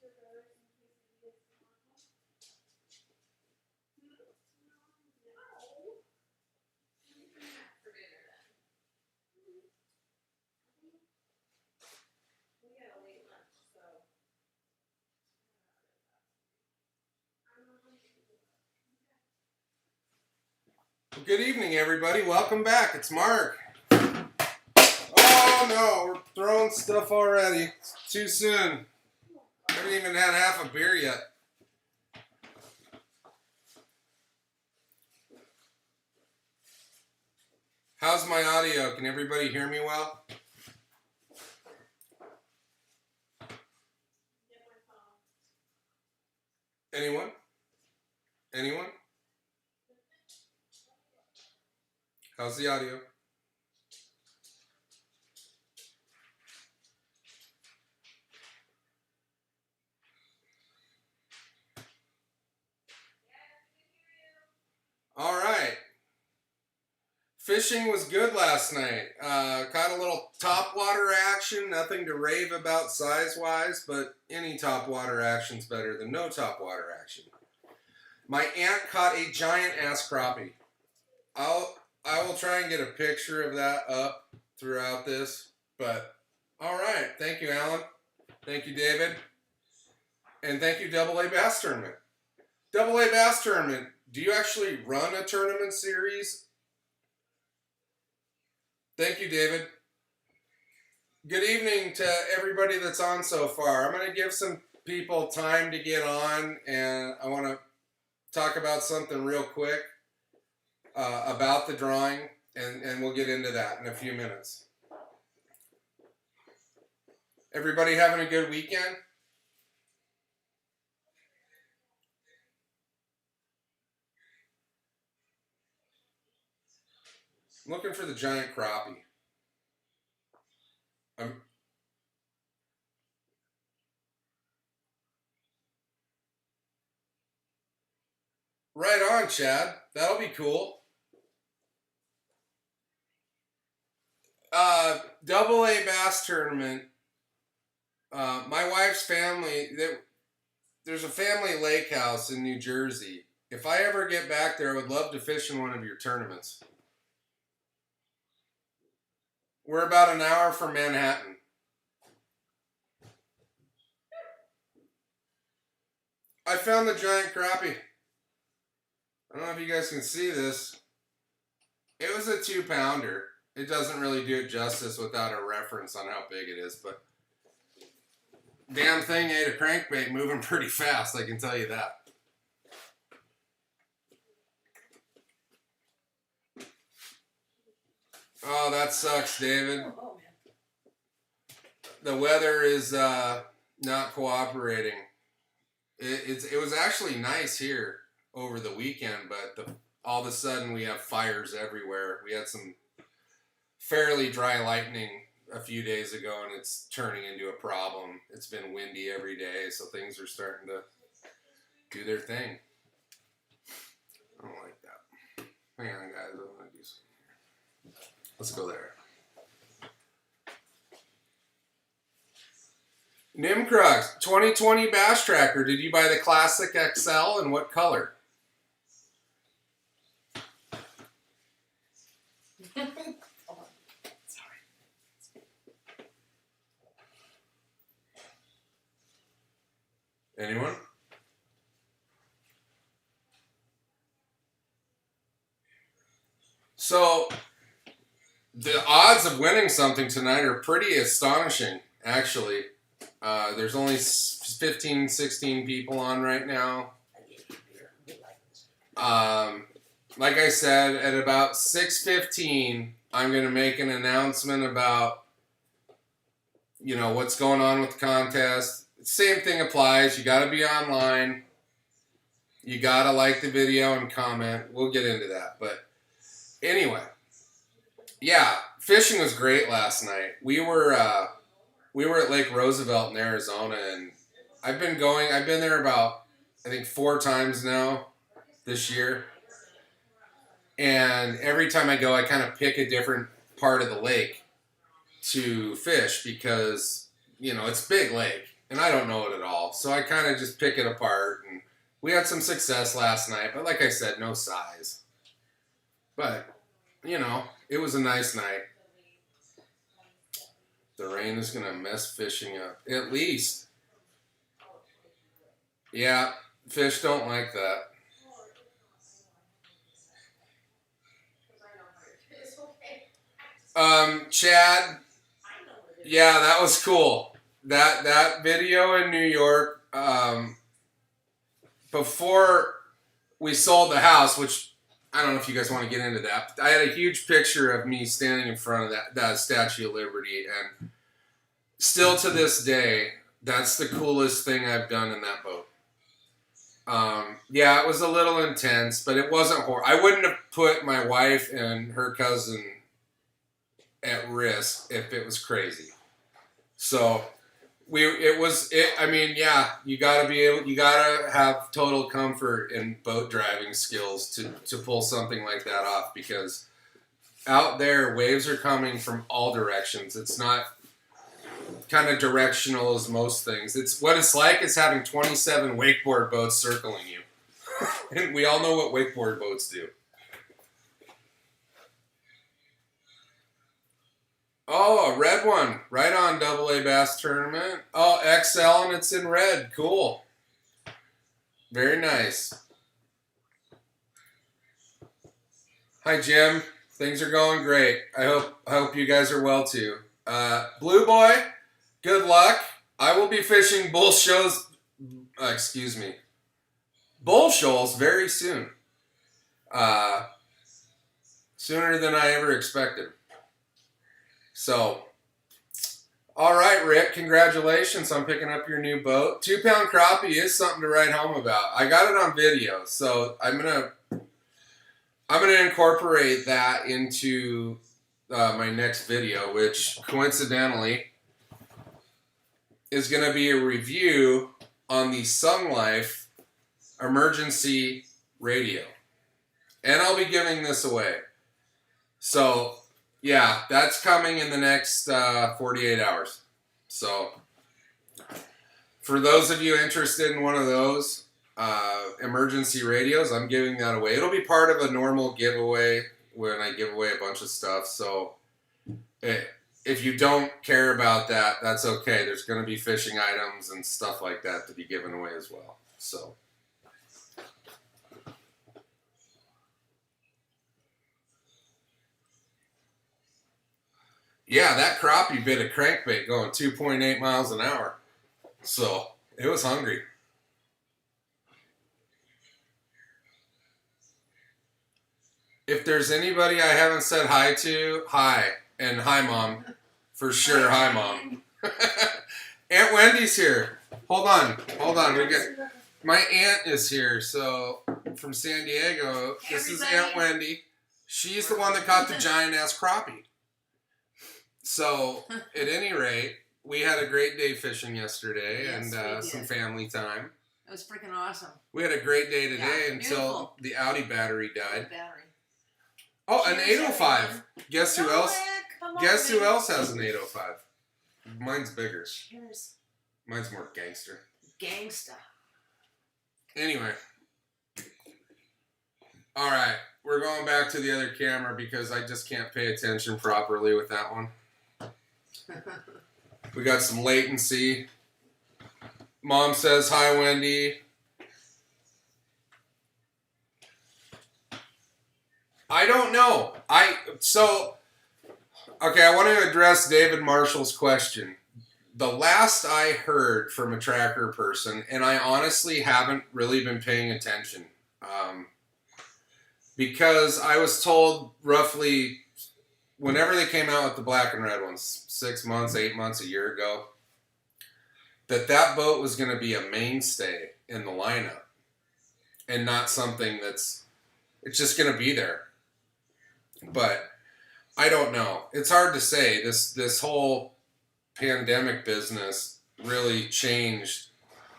Well, good evening, everybody. Welcome back. It's Mark. Oh no, we're throwing stuff already. It's too soon. I haven't even had half a beer yet. How's my audio? Can everybody hear me well? Anyone? Anyone? How's the audio? All right. Fishing was good last night. Caught a little topwater action. Nothing to rave about size-wise, but any topwater action's better than no topwater action. My aunt caught a giant ass crappie. I will try and get a picture of that up throughout this. But all right, thank you, Alan. Thank you, David. And thank you, Double A Bass Tournament. Double A Bass Tournament, do you actually run a tournament series? Thank you, David. Good evening to everybody that's on so far. I'm going to give some people time to get on, and I want to talk about something real quick about the drawing, and we'll get into that in a few minutes. Everybody having a good weekend? I'm looking for the giant crappie. Right on, Chad. That'll be cool. Double A Bass Tournament. My wife's family, there's a family lake house in New Jersey. If I ever get back there, I would love to fish in one of your tournaments. We're about an hour from Manhattan. I found the giant crappie. I don't know if you guys can see this. It was a 2-pounder. It doesn't really do it justice without a reference on how big it is, but damn thing ate a crankbait moving pretty fast, I can tell you that. Oh, that sucks, David. The weather is not cooperating. It was actually nice here over the weekend, but all of a sudden we have fires everywhere. We had some fairly dry lightning a few days ago, and it's turning into a problem. It's been windy every day, so things are starting to do their thing. I don't like that. Hang on, guys. I want to do something. Let's go there. Nimcrux, 2020 Bass Tracker. Did you buy the Classic XL, and what color? Anyone? So, the odds of winning something tonight are pretty astonishing, actually. There's only 15, 16 people on right now. Like I said, at about 6:15, I'm going to make an announcement about, what's going on with the contest. Same thing applies. You got to be online. You got to like the video and comment. We'll get into that. But anyway, yeah, fishing was great last night. We were at Lake Roosevelt in Arizona, and I've been there about, I think, 4 times now this year. And every time I go, I kind of pick a different part of the lake to fish because, it's a big lake. and I don't know it at all. So I kind of just pick it apart, and we had some success last night. But like I said, no size. But, it was a nice night. The rain is going to mess fishing up. At least. Yeah, fish don't like that. Chad, yeah, that was cool. That video in New York, before we sold the house, which I don't know if you guys want to get into that. But I had a huge picture of me standing in front of that Statue of Liberty, and still to this day, that's the coolest thing I've done in that boat. Yeah, it was a little intense, but it wasn't horrible. I wouldn't have put my wife and her cousin at risk if it was crazy. So I mean, yeah, you gotta have total comfort in boat driving skills to pull something like that off, because out there waves are coming from all directions. It's not kind of directional as most things. It's what it's like is having 27 wakeboard boats circling you. And we all know what wakeboard boats do. Oh, a red one. Right on, AA Bass Tournament. Oh, XL, and it's in red. Cool. Very nice. Hi, Jim. Things are going great. I hope you guys are well, too. Blue Boy, good luck. I will be fishing bull shoals very soon. Sooner than I ever expected. So, all right, Rick, congratulations on picking up your new boat. 2-pound crappie is something to write home about. I got it on video, so I'm gonna incorporate that into my next video, which coincidentally is going to be a review on the Sun Life emergency radio, and I'll be giving this away. So, yeah, that's coming in the next 48 hours. So, for those of you interested in one of those emergency radios, I'm giving that away. It'll be part of a normal giveaway when I give away a bunch of stuff. So, if you don't care about that, that's okay. There's going to be fishing items and stuff like that to be given away as well. So. Yeah, that crappie bit a crankbait going 2.8 miles an hour. So, it was hungry. If there's anybody I haven't said hi to, hi. And hi, Mom. For sure, hi, Mom. Aunt Wendy's here. Hold on. My aunt is here, so from San Diego. This is Aunt Wendy. She's the one that caught the giant-ass crappie. So, at any rate, we had a great day fishing yesterday, yes, and some family time. It was freaking awesome. We had a great day today until the Audi battery died. Oh, an 805. Guess who else? Guess who else has an 805? Mine's bigger. Cheers. Mine's more gangster. Gangsta. Anyway. All right. We're going back to the other camera because I just can't pay attention properly with that one. We got some latency. Mom says, hi, Wendy. I don't know. Okay, I want to address David Marshall's question. The last I heard from a tracker person, and I honestly haven't really been paying attention, because I was told roughly whenever they came out with the black and red ones, 6 months, 8 months, a year ago, that boat was going to be a mainstay in the lineup and not something it's just going to be there. But I don't know. It's hard to say. This whole pandemic business really changed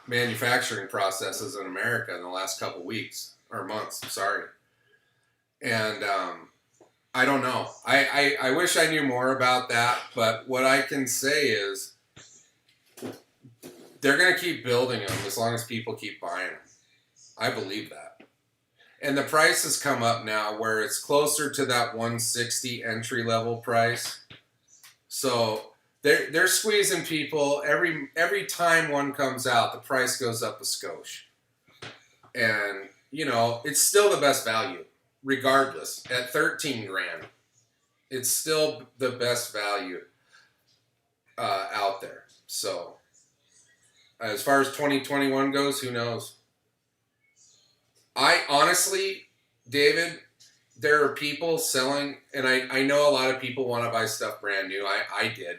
manufacturing processes in America in the last couple weeks or months. Sorry. And I don't know. I wish I knew more about that. But what I can say is They're going to keep building them as long as people keep buying them. I believe that. And the price has come up now where it's closer to that 160 entry level price. So they're squeezing people. Every time one comes out, the price goes up a skosh. And, you know, it's still the best value, regardless. At 13 grand, it's still the best value out there. So, as far as 2021 goes, who knows? I honestly, David, there are people selling, and I know a lot of people want to buy stuff brand new. I did.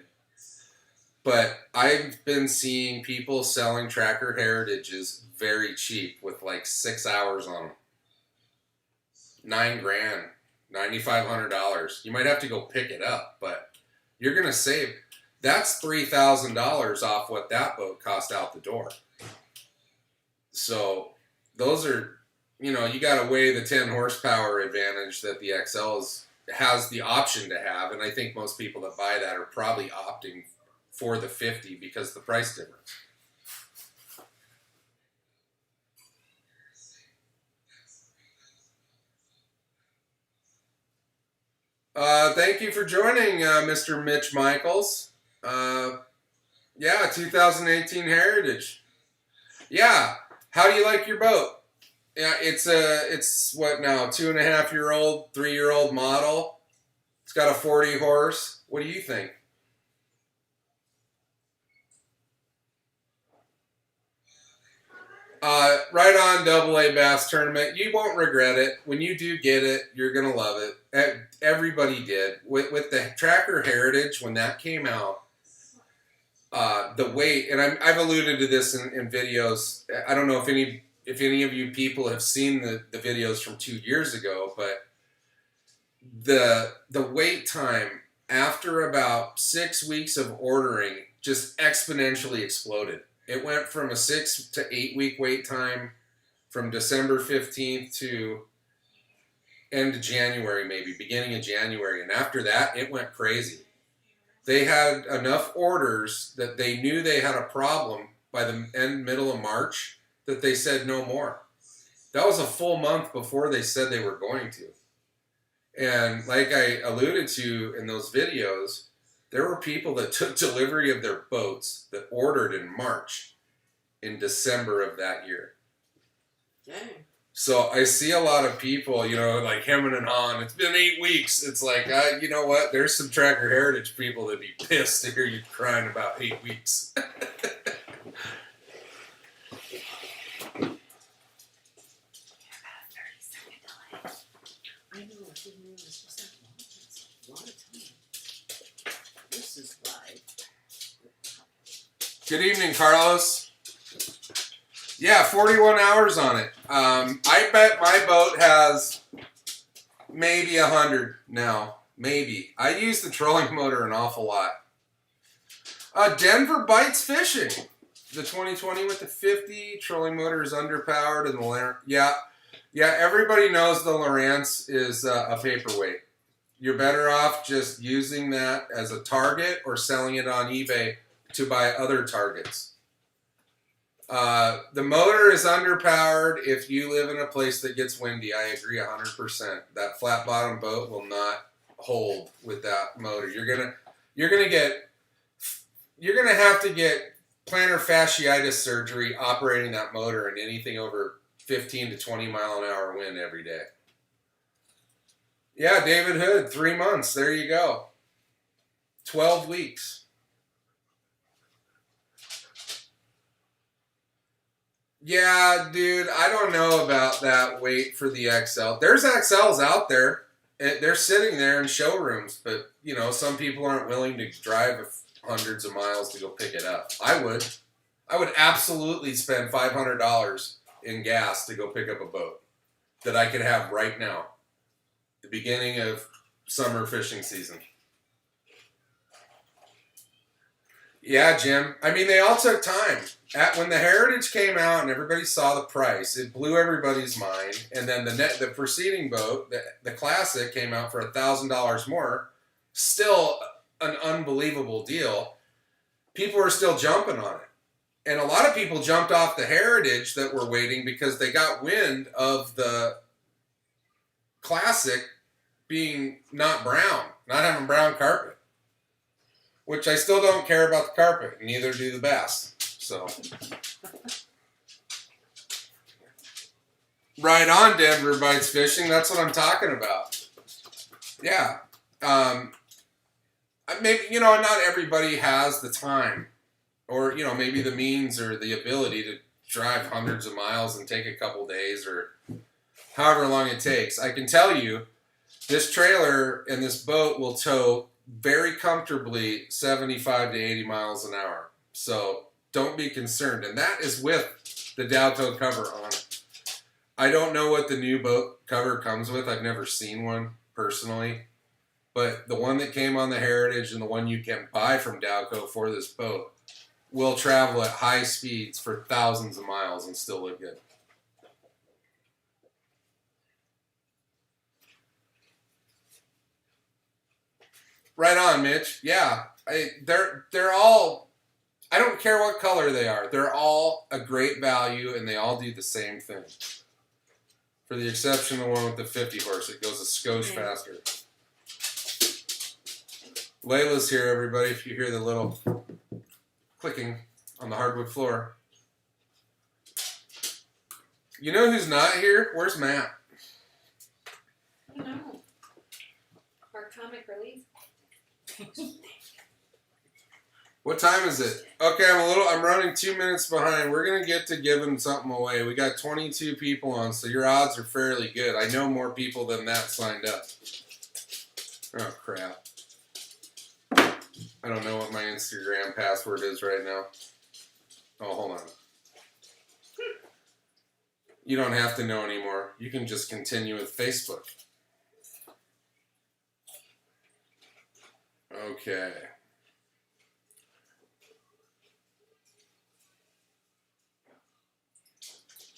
But I've been seeing people selling Tracker Heritages very cheap with like 6 hours on them. 9 grand, $9,500. You might have to go pick it up, but you're going to save. That's $3,000 off what that boat cost out the door. So those are, you know, you got to weigh the 10 horsepower advantage that the XL has the option to have. And I think most people that buy that are probably opting for the 50 because of the price difference. Thank you for joining, Mr. Mitch Michaels. Yeah, 2018 Heritage. Yeah, how do you like your boat? Yeah, it's what now, 2.5-year-old, 3-year-old model. It's got a 40 horse. What do you think? Right on AA Bass Tournament. You won't regret it. When you do get it, you're going to love it. Everybody did. With the Tracker Heritage, when that came out, the weight, and I've alluded to this in videos. I don't know if any of you people have seen the videos from 2 years ago, but the wait time after about 6 weeks of ordering just exponentially exploded. It went from a 6 to 8 week wait time from December 15th to end of January, maybe beginning of January. And after that, it went crazy. They had enough orders that they knew they had a problem by the middle of March that they said no more. That was a full month before they said they were going to. And like I alluded to in those videos, there were people that took delivery of their boats that ordered in March, in December of that year. Dang. So I see a lot of people, you know, like hemming and hawing. It's been 8 weeks. It's like, you know what? There's some Tracker Heritage people that'd be pissed to hear you crying about 8 weeks. I know, I didn't know this was that long. That's a lot of time. This is live. Good evening, Carlos. Yeah, 41 hours on it. I bet my boat has maybe 100 now. Maybe. I use the trolling motor an awful lot. Denver Bites Fishing. The 2020 with the 50. Trolling motor is underpowered. And the yeah, everybody knows the Lowrance is a paperweight. You're better off just using that as a target or selling it on eBay to buy other targets. The motor is underpowered if you live in a place that gets windy. I agree 100%. That flat bottom boat will not hold with that motor. You're gonna have to get plantar fasciitis surgery operating that motor in anything over 15 to 20 mile an hour wind every day. Yeah, David Hood, 3 months. There you go. 12 weeks. Yeah, dude, I don't know about that weight for the XL. There's XLs out there. They're sitting there in showrooms, but, you know, some people aren't willing to drive hundreds of miles to go pick it up. I would absolutely spend $500 in gas to go pick up a boat that I could have right now, the beginning of summer fishing season. Yeah, Jim. I mean, they all took time. When the Heritage came out and everybody saw the price, it blew everybody's mind. And then the preceding boat, the Classic, came out for $1,000 more. Still an unbelievable deal. People are still jumping on it. And a lot of people jumped off the Heritage that were waiting because they got wind of the Classic being not brown, not having brown carpet. Which I still don't care about the carpet, neither do the bass. So, right on, Denver Bites Fishing. That's what I'm talking about. Yeah. Maybe, not everybody has the time or, maybe the means or the ability to drive hundreds of miles and take a couple days or however long it takes. I can tell you, this trailer and this boat will tow very comfortably 75 to 80 miles an hour. So don't be concerned. And that is with the Dalco cover on it. I don't know what the new boat cover comes with. I've never seen one personally. But the one that came on the Heritage and the one you can buy from Dalco for this boat will travel at high speeds for thousands of miles and still look good. Right on, Mitch. Yeah, they're all. I don't care what color they are. They're all a great value, and they all do the same thing. For the exception of the one with the 50 horse, it goes a skosh faster. Layla's here, everybody. If you hear the little clicking on the hardwood floor, you know who's not here? Where's Matt? I don't know. Our comic relief. What time is it? Okay, I'm running 2 minutes behind. We're gonna get to giving something away. We got 22 people on, so your odds are fairly good. I know more people than that signed up. Oh crap. I don't know what my Instagram password is right now. Oh, hold on. You don't have to know anymore. You can just continue with Facebook. Okay.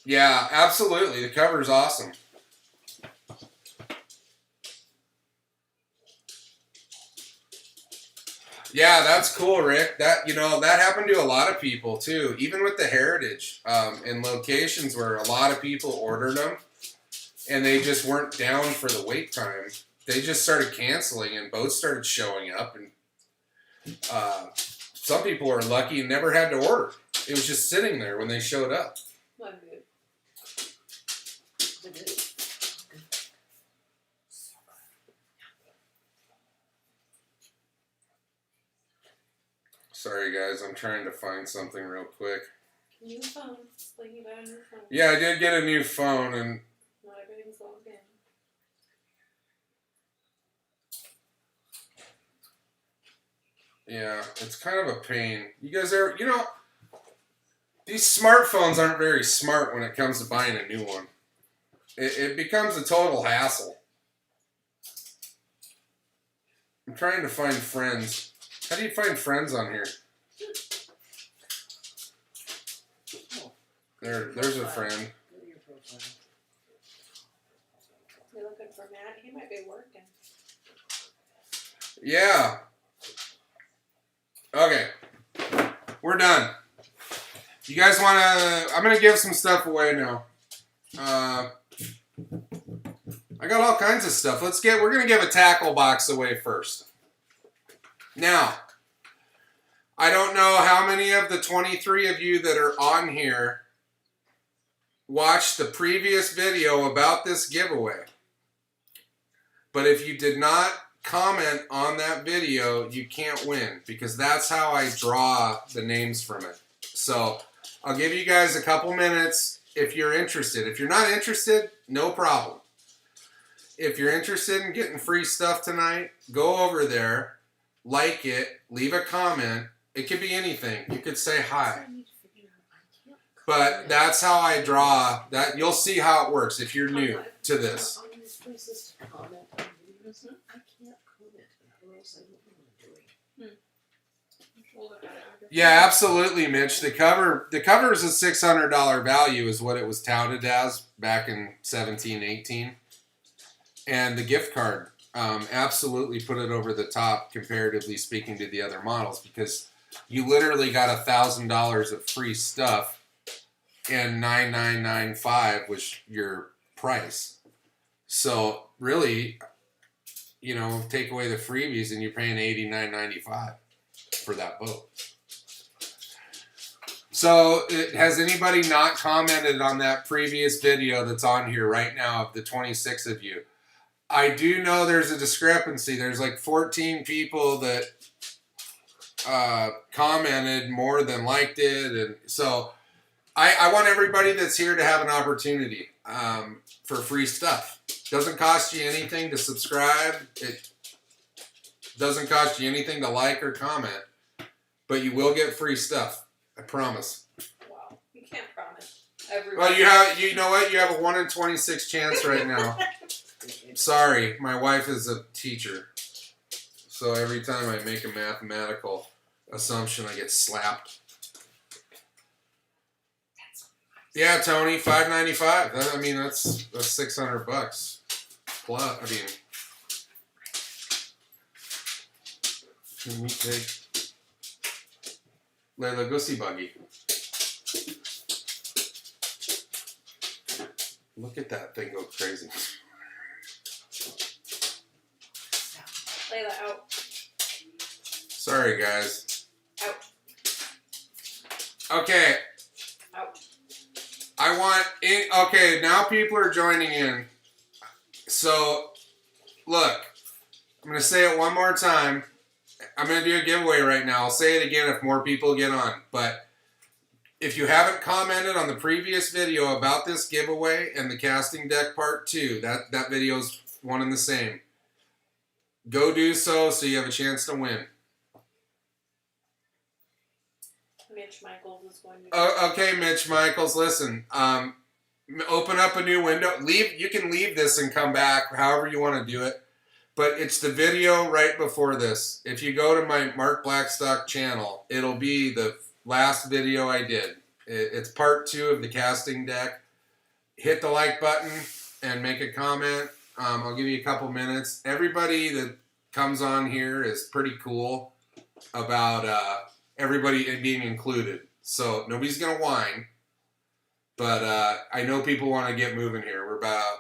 Yeah, absolutely. The cover's awesome. Yeah, that's cool, Rick. That happened to a lot of people too. Even with the Heritage, in locations where a lot of people ordered them, and they just weren't down for the wait time. They just started canceling, and boats started showing up, and some people were lucky and never had to order. It was just sitting there when they showed up. One good. Sorry, guys. I'm trying to find something real quick. New phone. It's like you got a new phone. Yeah, I did get a new phone, and Not everything's logged in. yeah, it's kind of a pain. You guys are, these smartphones aren't very smart when it comes to buying a new one. It becomes a total hassle. I'm trying to find friends. How do you find friends on here? There's a friend. Go to your profile. You're looking for Matt? He might be working. Yeah. Okay. We're done. You guys want to... I'm going to give some stuff away now. I got all kinds of stuff. We're going to give a tackle box away first. Now, I don't know how many of the 23 of you that are on here watched the previous video about this giveaway. But if you did not comment on that video, you can't win, because that's how I draw the names from it. So I'll give you guys a couple minutes if you're interested. If you're not interested, no problem. If you're interested in getting free stuff tonight, go over there, like it, leave a comment. It could be anything. You could say hi. But that's how I draw that. You'll see how it works if you're new to this. On these places to comment on videos, I can't comment, or else I don't know what I'm doing. We'll look at it. Yeah, absolutely, Mitch. The cover is a $600 value is what it was touted as back in 17, 18. And the gift card absolutely put it over the top, comparatively speaking, to the other models, because you literally got $1,000 of free stuff, and $9,995 was your price. So really, you know, take away the freebies and you're paying $89.95 for that boat. So, has anybody not commented on that previous video that's on here right now of the 26 of you? I do know there's a discrepancy. There's like 14 people that commented more than liked it. And so, I want everybody that's here to have an opportunity for free stuff. Doesn't cost you anything to subscribe. It doesn't cost you anything to like or comment. But you will get free stuff. I promise. Wow, you can't promise. Everybody. Well, you know what? You have a 1 in 26 chance right now. Sorry, my wife is a teacher. So every time I make a mathematical assumption, I get slapped. Yeah, Tony, $5.95. I mean, that's $600 plus. I mean, can we take Layla Gussie Buggy? Look at that thing go crazy. Layla out. Sorry, guys. Out. Okay. Out. Okay, now people are joining in. So, look, I'm going to say it one more time. I'm going to do a giveaway right now. I'll say it again if more people get on. But if you haven't commented on the previous video about this giveaway and the casting deck part 2, that video's one and the same. Go do so you have a chance to win. Mitch Michaels is going to. Okay, Mitch Michaels, listen. Open up a new window. You can leave this and come back, however you want to do it. But it's the video right before this. If you go to my Mark Blackstock channel, it'll be the last video I did. It's part 2 of the casting deck. Hit the like button and make a comment. I'll give you a couple minutes. Everybody that comes on here is pretty cool about everybody being included. So nobody's going to whine. But I know people want to get moving here. We're about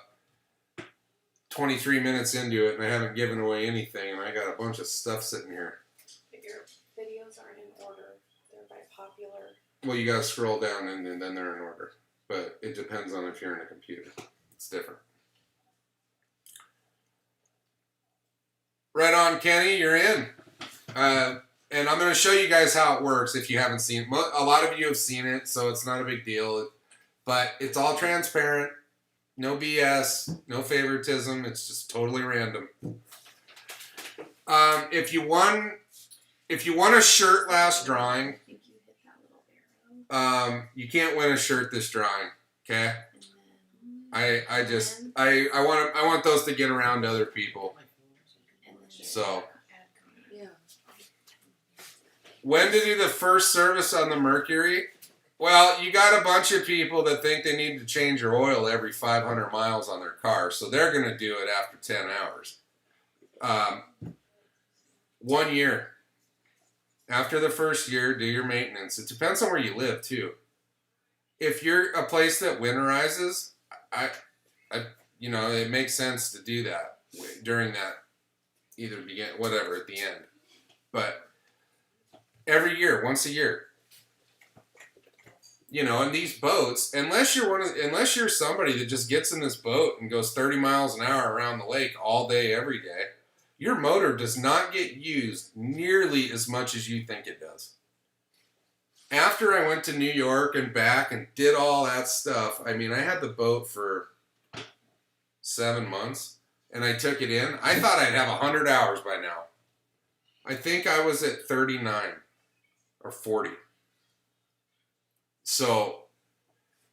23 minutes into it, and I haven't given away anything, and I got a bunch of stuff sitting here. But your videos aren't in order. They're by popular. Well, you got to scroll down, and then they're in order. But it depends on if you're in a computer. It's different. Right on, Kenny. You're in. And I'm going to show you guys how it works if you haven't seen it. A lot of you have seen it, so it's not a big deal. But it's all transparent. No BS. No favoritism. It's just totally random. If you won a shirt last drawing, I think you hit that little arrow. you can't win a shirt this drawing. Okay? And I want those to get around to other people. then So, yeah. when to do the first service on the Mercury? Well, you got a bunch of people that think they need to change your oil every 500 miles on their car, so they're going to do it after 10 hours. 1 year. After the first year, do your maintenance. It depends on where you live, too. If you're a place that winterizes, it makes sense to do that during that, either whatever, at the end. But every year, once a year. And these boats, unless you're somebody that just gets in this boat and goes 30 miles an hour around the lake all day, every day, your motor does not get used nearly as much as you think it does. After I went to New York and back and did all that stuff, I mean, I had the boat for 7 months, and I took it in. I thought I'd have 100 hours by now. I think I was at 39 or 40. So,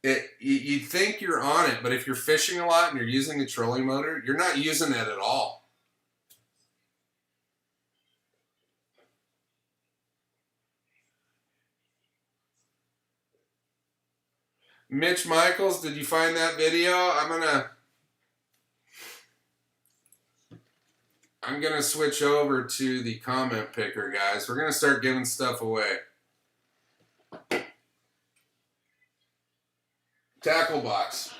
you think you're on it, but if you're fishing a lot and you're using the trolling motor, you're not using it at all. Mitch Michaels, did you find that video? I'm going to switch over to the comment picker, guys. We're going to start giving stuff away. Tackle box.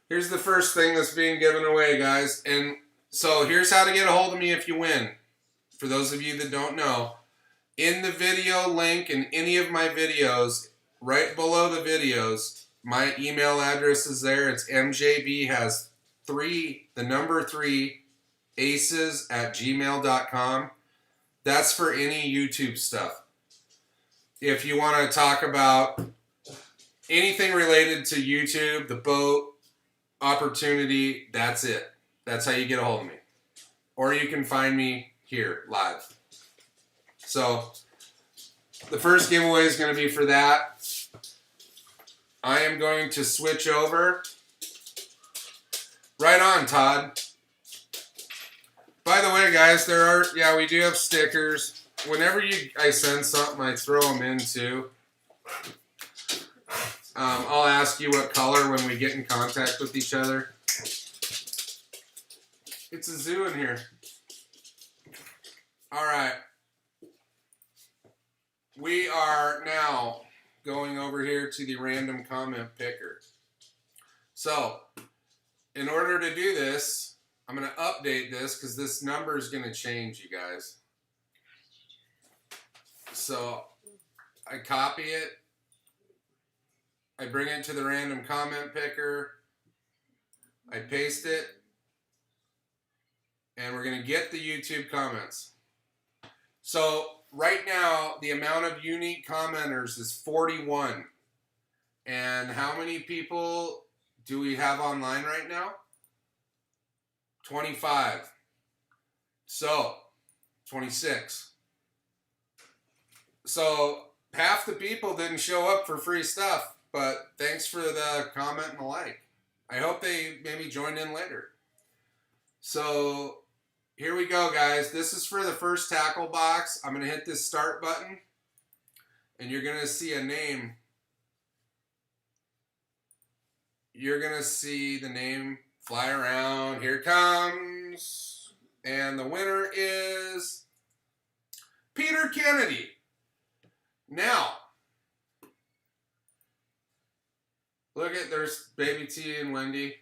Here's the first thing that's being given away, guys. And so here's how to get a hold of me if you win. For those of you that don't know, in the video link in any of my videos, right below the videos, my email address is there. It's MJB has 3 aces@gmail.com. That's for any YouTube stuff. If you want to talk about anything related to YouTube, the boat, opportunity, that's it. That's how you get a hold of me. Or you can find me here live. So the first giveaway is going to be for that. I am going to switch over. Right on, Todd. By the way, guys, we do have stickers. Whenever I send something, I throw them in too. I'll ask you what color when we get in contact with each other. It's a zoo in here. All right. We are now going over here to the random comment picker. So, in order to do this, I'm going to update this because this number is going to change, you guys. So, I copy it. I bring it to the random comment picker. I paste it. And we're going to get the YouTube comments. So, right now, the amount of unique commenters is 41. And how many people do we have online right now? 25. So, 26. So, half the people didn't show up for free stuff, but thanks for the comment and the like. I hope they maybe joined in later. So, here we go, guys. This is for the first tackle box. I'm going to hit this start button, and you're going to see a name. You're going to see the name fly around. Here it comes. And the winner is Peter Kennedy. Now, look at, there's Baby T and Wendy.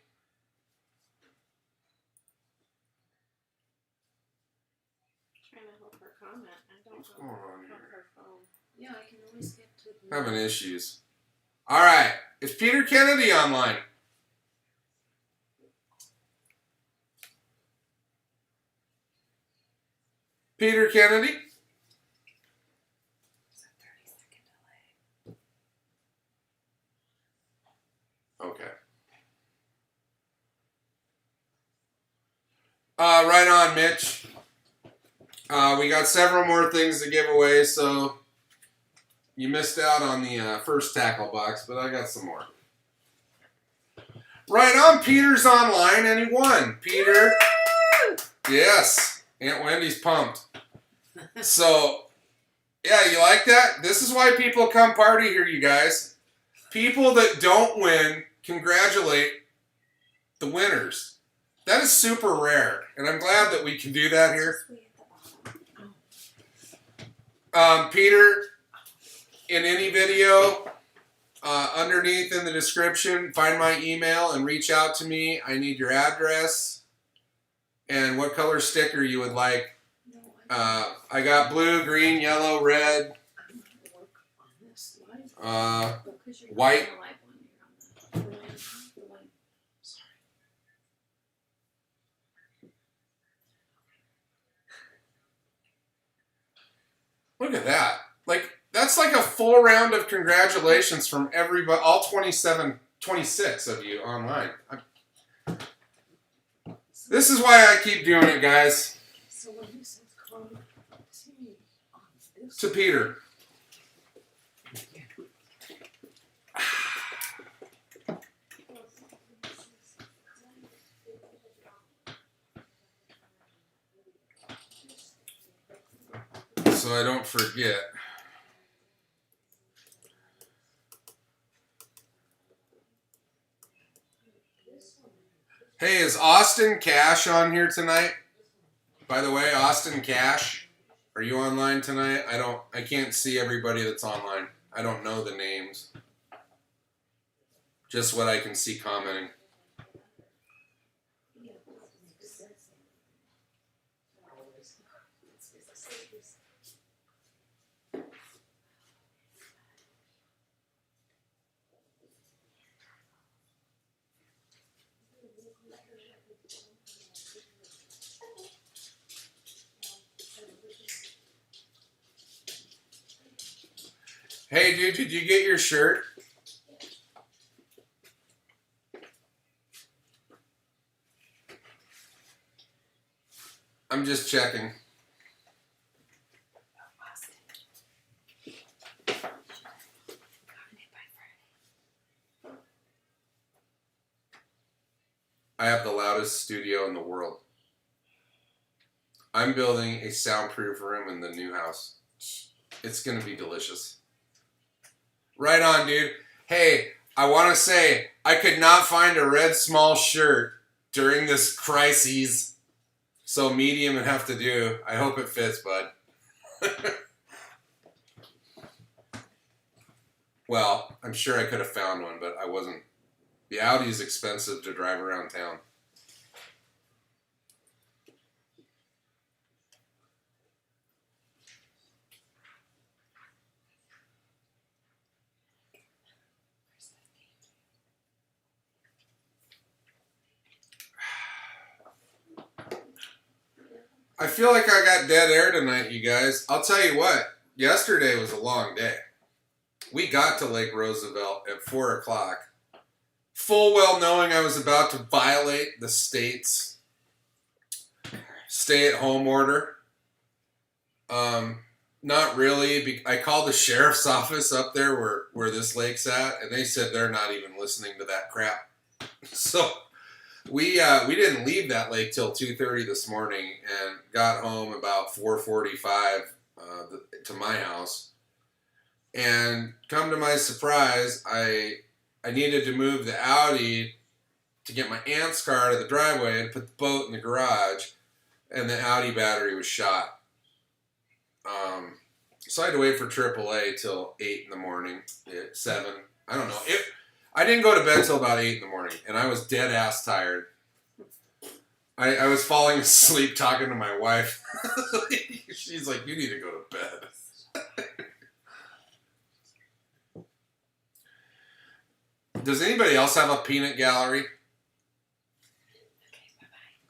Trying to help her comment. I don't What's know going on from here? her phone. Yeah, I can always get to the Having issues. All right. Is Peter Kennedy online? Peter Kennedy? It's a 30-second delay. Okay. Right on, Mitch. We got several more things to give away, so you missed out on the first tackle box, but I got some more. Right on, Peter's online, and he won. Peter. Woo! Yes. Aunt Wendy's pumped. So, yeah, you like that? This is why people come party here, you guys. People that don't win congratulate the winners. That is super rare, and I'm glad that we can do that here. Just way at the bottom. Peter, in any video, underneath in the description, find my email and reach out to me. I need your address and what color sticker you would like. No, I got blue, green, yellow, red, I'm gonna work on this live. Because you're not white. on the live one, you're on the one. Sorry. Look at that. Like, that's like a full round of congratulations from everybody, all 26 of you online. This is why I keep doing it, guys. So when you said call T on this To Peter. So I don't forget. Hey, is Austin Cash on here tonight? By the way, Austin Cash, are you online tonight? I can't see everybody that's online. I don't know the names. Just what I can see commenting. Hey, dude, did you get your shirt? I'm just checking. I have the loudest studio in the world. I'm building a soundproof room in the new house. It's going to be delicious. Right on, dude. Hey, I want to say, I could not find a red small shirt during this crisis. So medium would have to do. I hope it fits, bud. Well, I'm sure I could have found one, but I wasn't. The Audi is expensive to drive around town. I feel like I got dead air tonight, you guys. I'll tell you what. Yesterday was a long day. We got to Lake Roosevelt at 4 o'clock. Full well knowing I was about to violate the state's stay-at-home order. Not really. I called the sheriff's office up there where this lake's at, and they said they're not even listening to that crap. So we didn't leave that lake till 2:30 this morning, and got home about 4:45 to my house. And come to my surprise, I needed to move the Audi to get my aunt's car out of the driveway and put the boat in the garage, and the Audi battery was shot. So I had to wait for AAA till 8 in the morning, 7. I don't know. I didn't go to bed till about 8 in the morning, and I was dead ass tired. I was falling asleep talking to my wife. She's like, you need to go to bed. Does anybody else have a peanut gallery?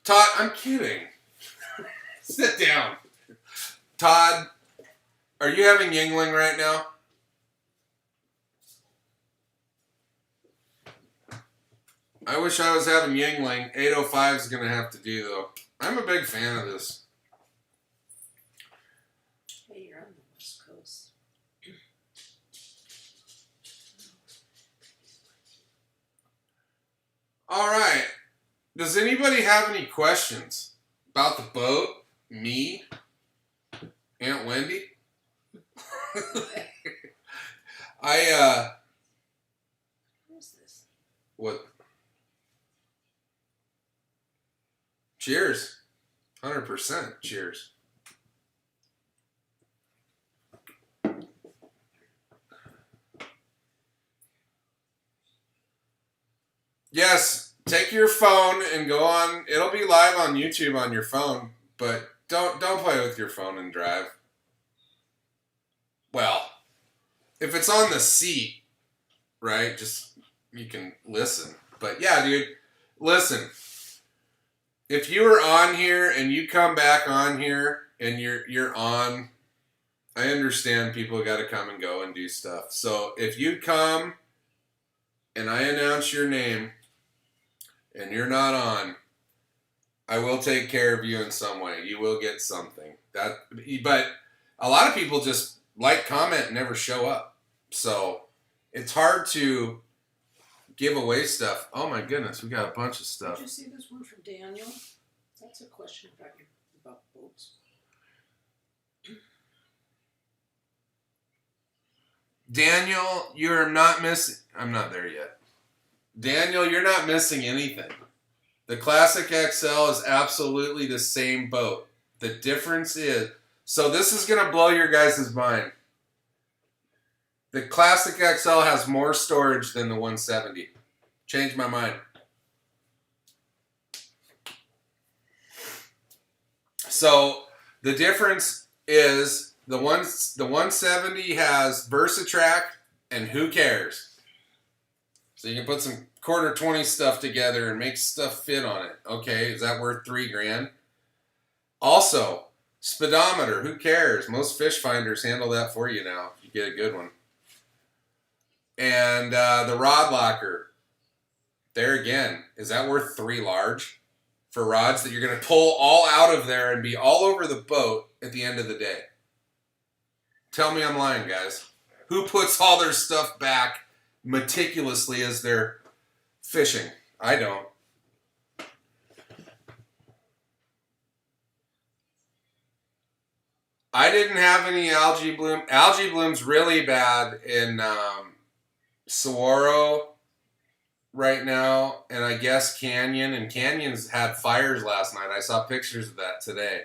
Todd, I'm kidding. Sit down. Todd, are you having Yingling right now? I wish I was having Yingling. 805 is going to have to do, though. I'm a big fan of this. Hey, you're on the West Coast. All right. Does anybody have any questions about the boat, me, Aunt Wendy? Where's this? What? Cheers. 100% cheers. Yes, take your phone and go on. It'll be live on YouTube on your phone, but don't play with your phone and drive. Well, if it's on the seat, right? Just you can listen. But yeah, dude, listen. If you are on here and you come back on here and you're on, I understand people got to come and go and do stuff. So if you come and I announce your name and you're not on, I will take care of you in some way. You will get something. But a lot of people just like, comment, and never show up. So it's hard to give away stuff. Oh my goodness, we got a bunch of stuff. Did you see this one from Daniel? That's a question about boats. Daniel, you're not missing. I'm not there yet. Daniel, you're not missing anything. The Classic XL is absolutely the same boat. The difference is, so this is going to blow your guys' mind. The Classic XL has more storage than the 170. Changed my mind. So the difference is the 170 has VersaTrack and Who Cares. So you can put some quarter 20 stuff together and make stuff fit on it. Okay, is that worth $3,000? Also, speedometer. Who cares? Most fish finders handle that for you now if you get a good one. And the rod locker. There again, is that worth $3 large for rods that you're going to pull all out of there and be all over the boat at the end of the day? Tell me I'm lying, guys. Who puts all their stuff back meticulously as they're fishing? I don't. I didn't have any algae bloom. Algae bloom's really bad in Saguaro right now, and I guess Canyon. And Canyon's had fires last night. I saw pictures of that today.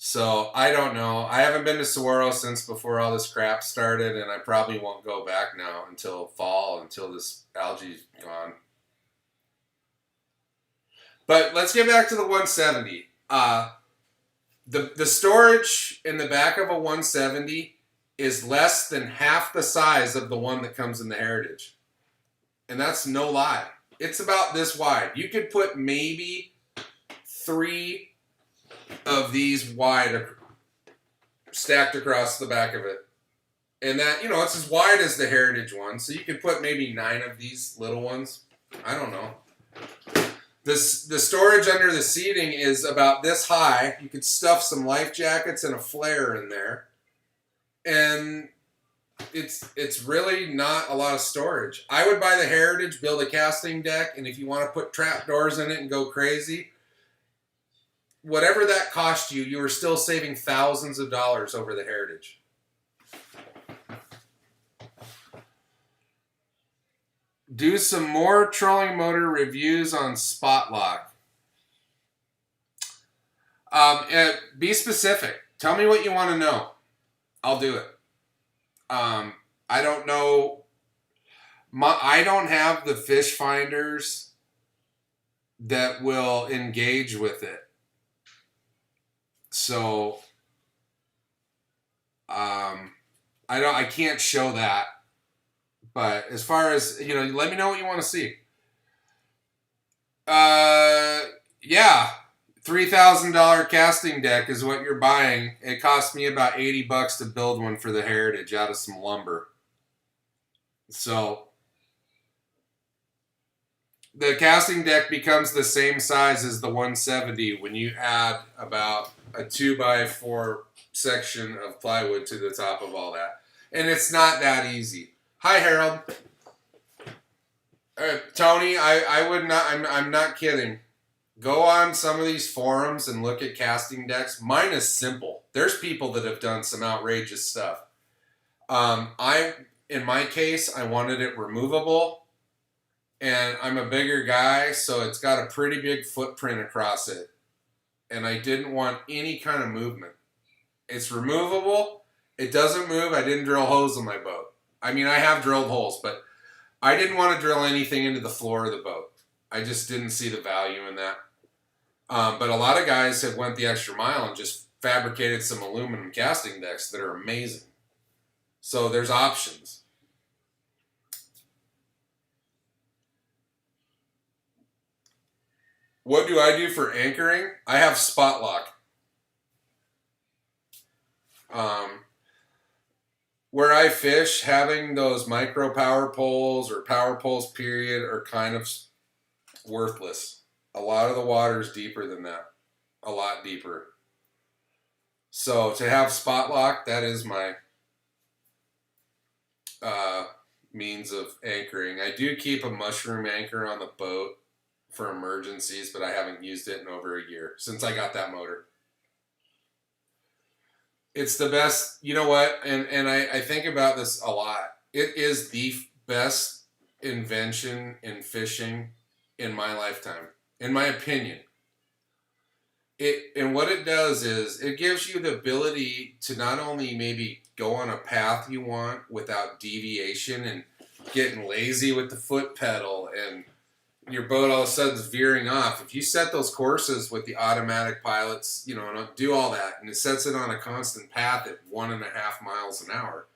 So I don't know. I haven't been to Saguaro since before all this crap started, and I probably won't go back now until fall, until this algae's gone. But let's get back to the 170. The storage in the back of a 170 is less than half the size of the one that comes in the Heritage. And that's no lie. It's about this wide. You could put maybe 3 of these wide stacked across the back of it. And that, you know, it's as wide as the Heritage one. So you could put maybe 9 of these little ones. I don't know. The storage under the seating is about this high. You could stuff some life jackets and a flare in there. And it's really not a lot of storage. I would buy the Heritage, build a casting deck, and if you want to put trap doors in it and go crazy, whatever that cost you, you are still saving thousands of dollars over the Heritage. Do some more trolling motor reviews on Spot-Lock. Be specific. Tell me what you want to know. I'll do it. I don't know. I don't have the fish finders that will engage with it. So, I can't show that. But as far as, you know, let me know what you want to see. Yeah. $3,000 casting deck is what you're buying. It cost me about $80 to build one for the Heritage out of some lumber. So the casting deck becomes the same size as the 170 when you add about a 2x4 section of plywood to the top of all that. And it's not that easy. Hi, Harold. Tony, I would not, I'm not kidding. Go on some of these forums and look at casting decks. Mine is simple. There's people that have done some outrageous stuff. In my case, I wanted it removable. And I'm a bigger guy, so it's got a pretty big footprint across it. And I didn't want any kind of movement. It's removable. It doesn't move. I didn't drill holes in my boat. I mean, I have drilled holes, but I didn't want to drill anything into the floor of the boat. I just didn't see the value in that. But a lot of guys have went the extra mile and just fabricated some aluminum casting decks that are amazing. So there's options. What do I do for anchoring? I have Spot-Lock. Where I fish, having those micro power poles or power poles period are kind of worthless. A lot of the water is deeper than that. A lot deeper. So to have Spot-Lock, that is my means of anchoring. I do keep a mushroom anchor on the boat for emergencies, but I haven't used it in over a year since I got that motor. It's the best, you know what, and I think about this a lot. It is the best invention in fishing in my lifetime, in my opinion. And what it does is it gives you the ability to not only maybe go on a path you want without deviation and getting lazy with the foot pedal and your boat all of a sudden is veering off. If you set those courses with the automatic pilots, you know, and do all that, and it sets it on a constant path at 1.5 miles an hour,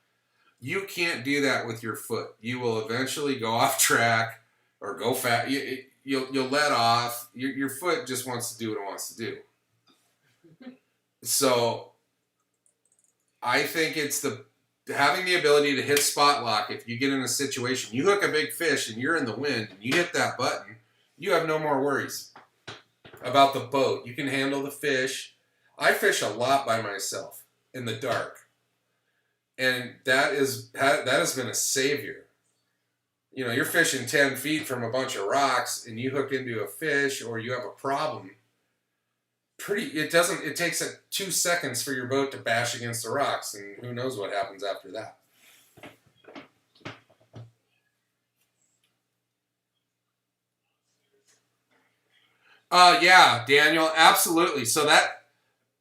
you can't do that with your foot. You will eventually go off track or go fast. You'll let off. Your foot just wants to do what it wants to do. So I think it's having the ability to hit spot lock. If you get in a situation, you hook a big fish and you're in the wind and you hit that button, you have no more worries about the boat. You can handle the fish. I fish a lot by myself in the dark, and that has been a savior. You know, you're fishing 10 feet from a bunch of rocks and you hook into a fish or you have a problem. It takes 2 seconds for your boat to bash against the rocks, and who knows what happens after that. Yeah, Daniel, absolutely. So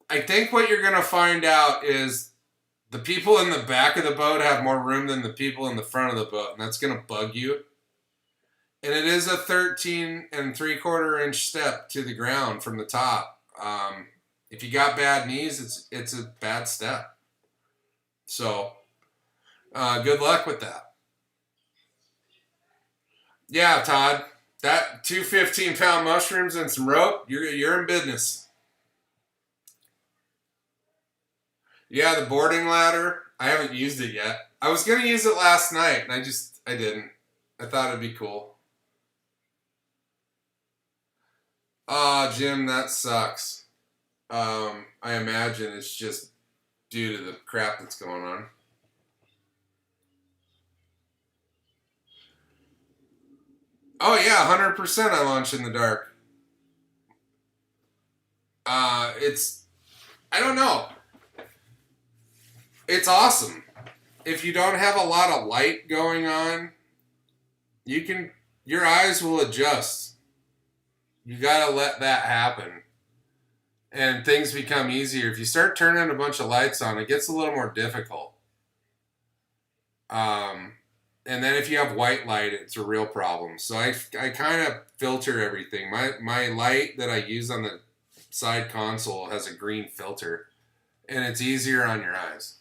I think what you're going to find out is the people in the back of the boat have more room than the people in the front of the boat, and that's going to bug you. And it is a 13 3/4 inch step to the ground from the top. If you got bad knees, it's a bad step. So, good luck with that. Yeah, Todd, that 2 15-pound mushrooms and some rope, you're in business. Yeah, the boarding ladder, I haven't used it yet. I was going to use it last night, and I didn't. I thought it'd be cool. Jim, that sucks. I imagine it's just due to the crap that's going on. Oh yeah, 100% I launch in the dark. I don't know. It's awesome. If you don't have a lot of light going on, your eyes will adjust. You gotta let that happen. And things become easier. If you start turning a bunch of lights on, it gets a little more difficult. And then if you have white light, it's a real problem. So I kind of filter everything. My light that I use on the side console has a green filter, and it's easier on your eyes.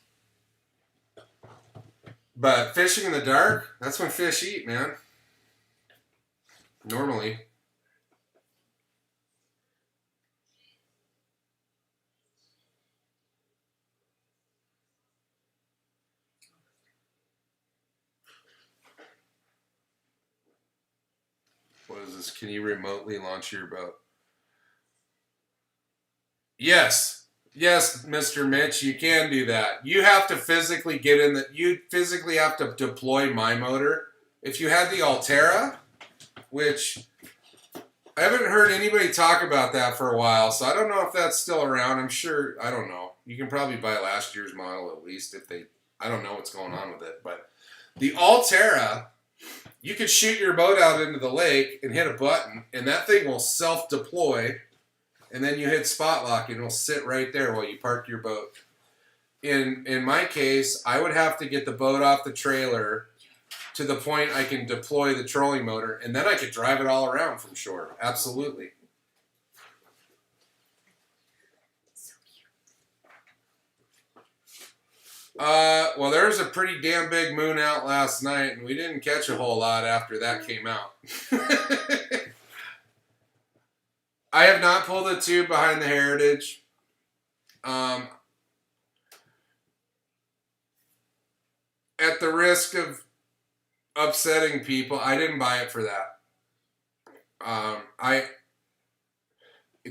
But fishing in the dark, that's when fish eat, man. Normally. What is this? Can you remotely launch your boat? Yes. Yes, Mr. Mitch, you can do that. You have to physically you physically have to deploy my motor. If you had the Altera, which I haven't heard anybody talk about that for a while, so I don't know if that's still around. I'm sure, I don't know. You can probably buy last year's model at least I don't know what's going on with it, but the Altera, you could shoot your boat out into the lake and hit a button, and that thing will self-deploy, and then you hit spot lock, and it'll sit right there while you park your boat. In my case, I would have to get the boat off the trailer to the point I can deploy the trolling motor, and then I could drive it all around from shore. Absolutely. Well, there was a pretty damn big moon out last night, and we didn't catch a whole lot after that came out. I have not pulled a tube behind the Heritage. At the risk of upsetting people, I didn't buy it for that.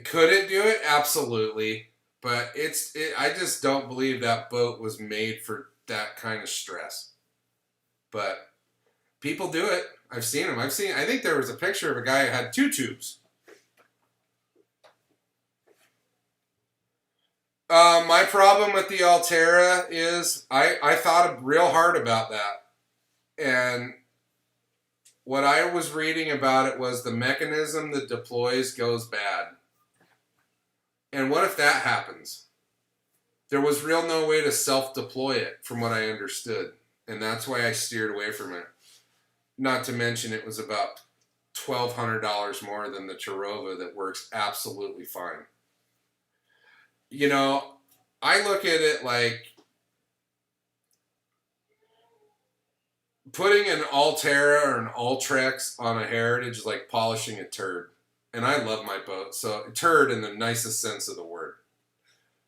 Could it do it? Absolutely. But I just don't believe that boat was made for that kind of stress. But people do it. I've seen them. I think there was a picture of a guy who had 2 tubes. My problem with the Altera is I thought real hard about that. And what I was reading about it was the mechanism that deploys goes bad. And what if that happens? There was real no way to self-deploy it from what I understood. And that's why I steered away from it. Not to mention it was about $1,200 more than the Terova that works absolutely fine. You know, I look at it like putting an Altera or an Ultrex on a Heritage is like polishing a turd. And I love my boat, so turd in the nicest sense of the word.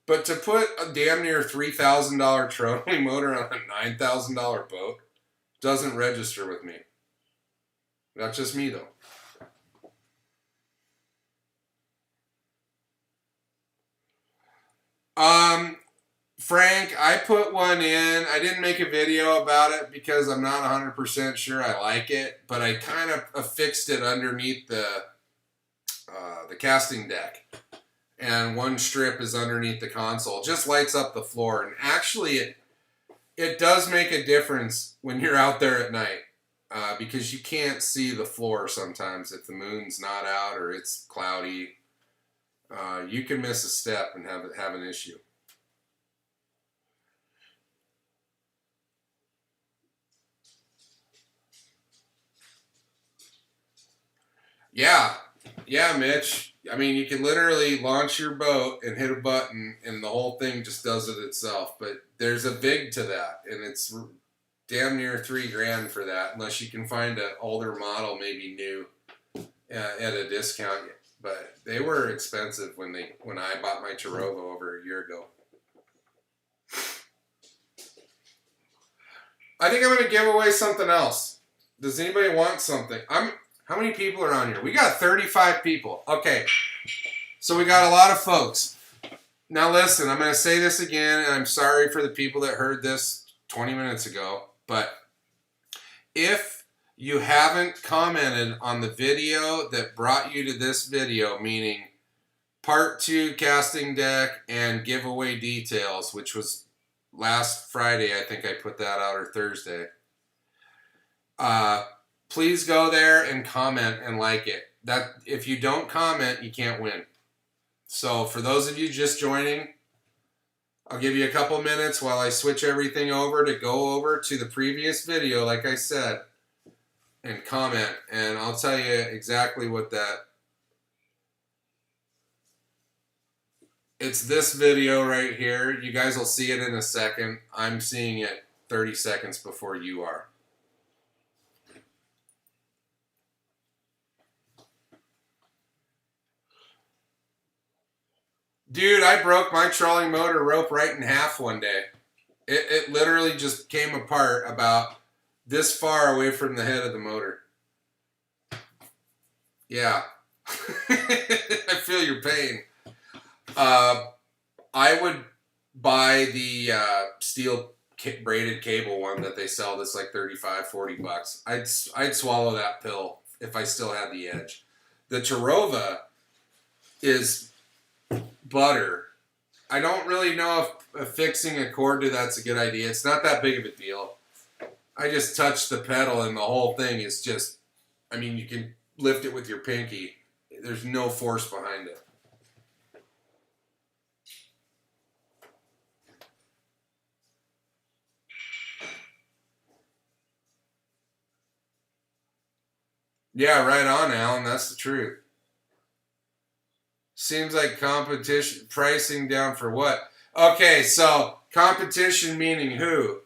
But to put a damn near $3,000 trolling motor on a $9,000 boat doesn't register with me. That's just me, though. Frank, I put one in. I didn't make a video about it because I'm not 100% sure I like it, but I kind of affixed it underneath the casting deck. And one strip is underneath the console. It just lights up the floor. And actually, it does make a difference when you're out there at night because you can't see the floor sometimes if the moon's not out or it's cloudy. You can miss a step and have an issue. Yeah, Mitch. I mean, you can literally launch your boat and hit a button, and the whole thing just does it itself. But there's a VIG to that, and it's damn near $3,000 for that, unless you can find an older model, maybe new, at a discount. But they were expensive when I bought my Terova over a year ago. I think I'm going to give away something else. Does anybody want something? How many people are on here? We got 35 people. Okay, so we got a lot of folks. Now listen, I'm going to say this again, and I'm sorry for the people that heard this 20 minutes ago, but if you haven't commented on the video that brought you to this video, meaning part 2 casting deck and giveaway details, which was last Friday, I think I put that out, or Thursday, please go there and comment and like it. That if you don't comment, you can't win. So for those of you just joining, I'll give you a couple minutes while I switch everything over to go over to the previous video, like I said, and comment. And I'll tell you exactly what that... It's this video right here. You guys will see it in a second. I'm seeing it 30 seconds before you are. Dude, I broke my trolling motor rope right in half one day. It literally just came apart about this far away from the head of the motor. Yeah. I feel your pain. I would buy the steel braided cable one that they sell that's like $35-40. I'd swallow that pill if I still had the edge. The Terova is butter. I don't really know if fixing a cord to that's a good idea. It's not that big of a deal. I just touched the pedal and the whole thing is just, I mean, you can lift it with your pinky. There's no force behind it. Yeah, right on, Alan. That's the truth. Seems like competition, pricing down for what? Okay, so competition meaning who?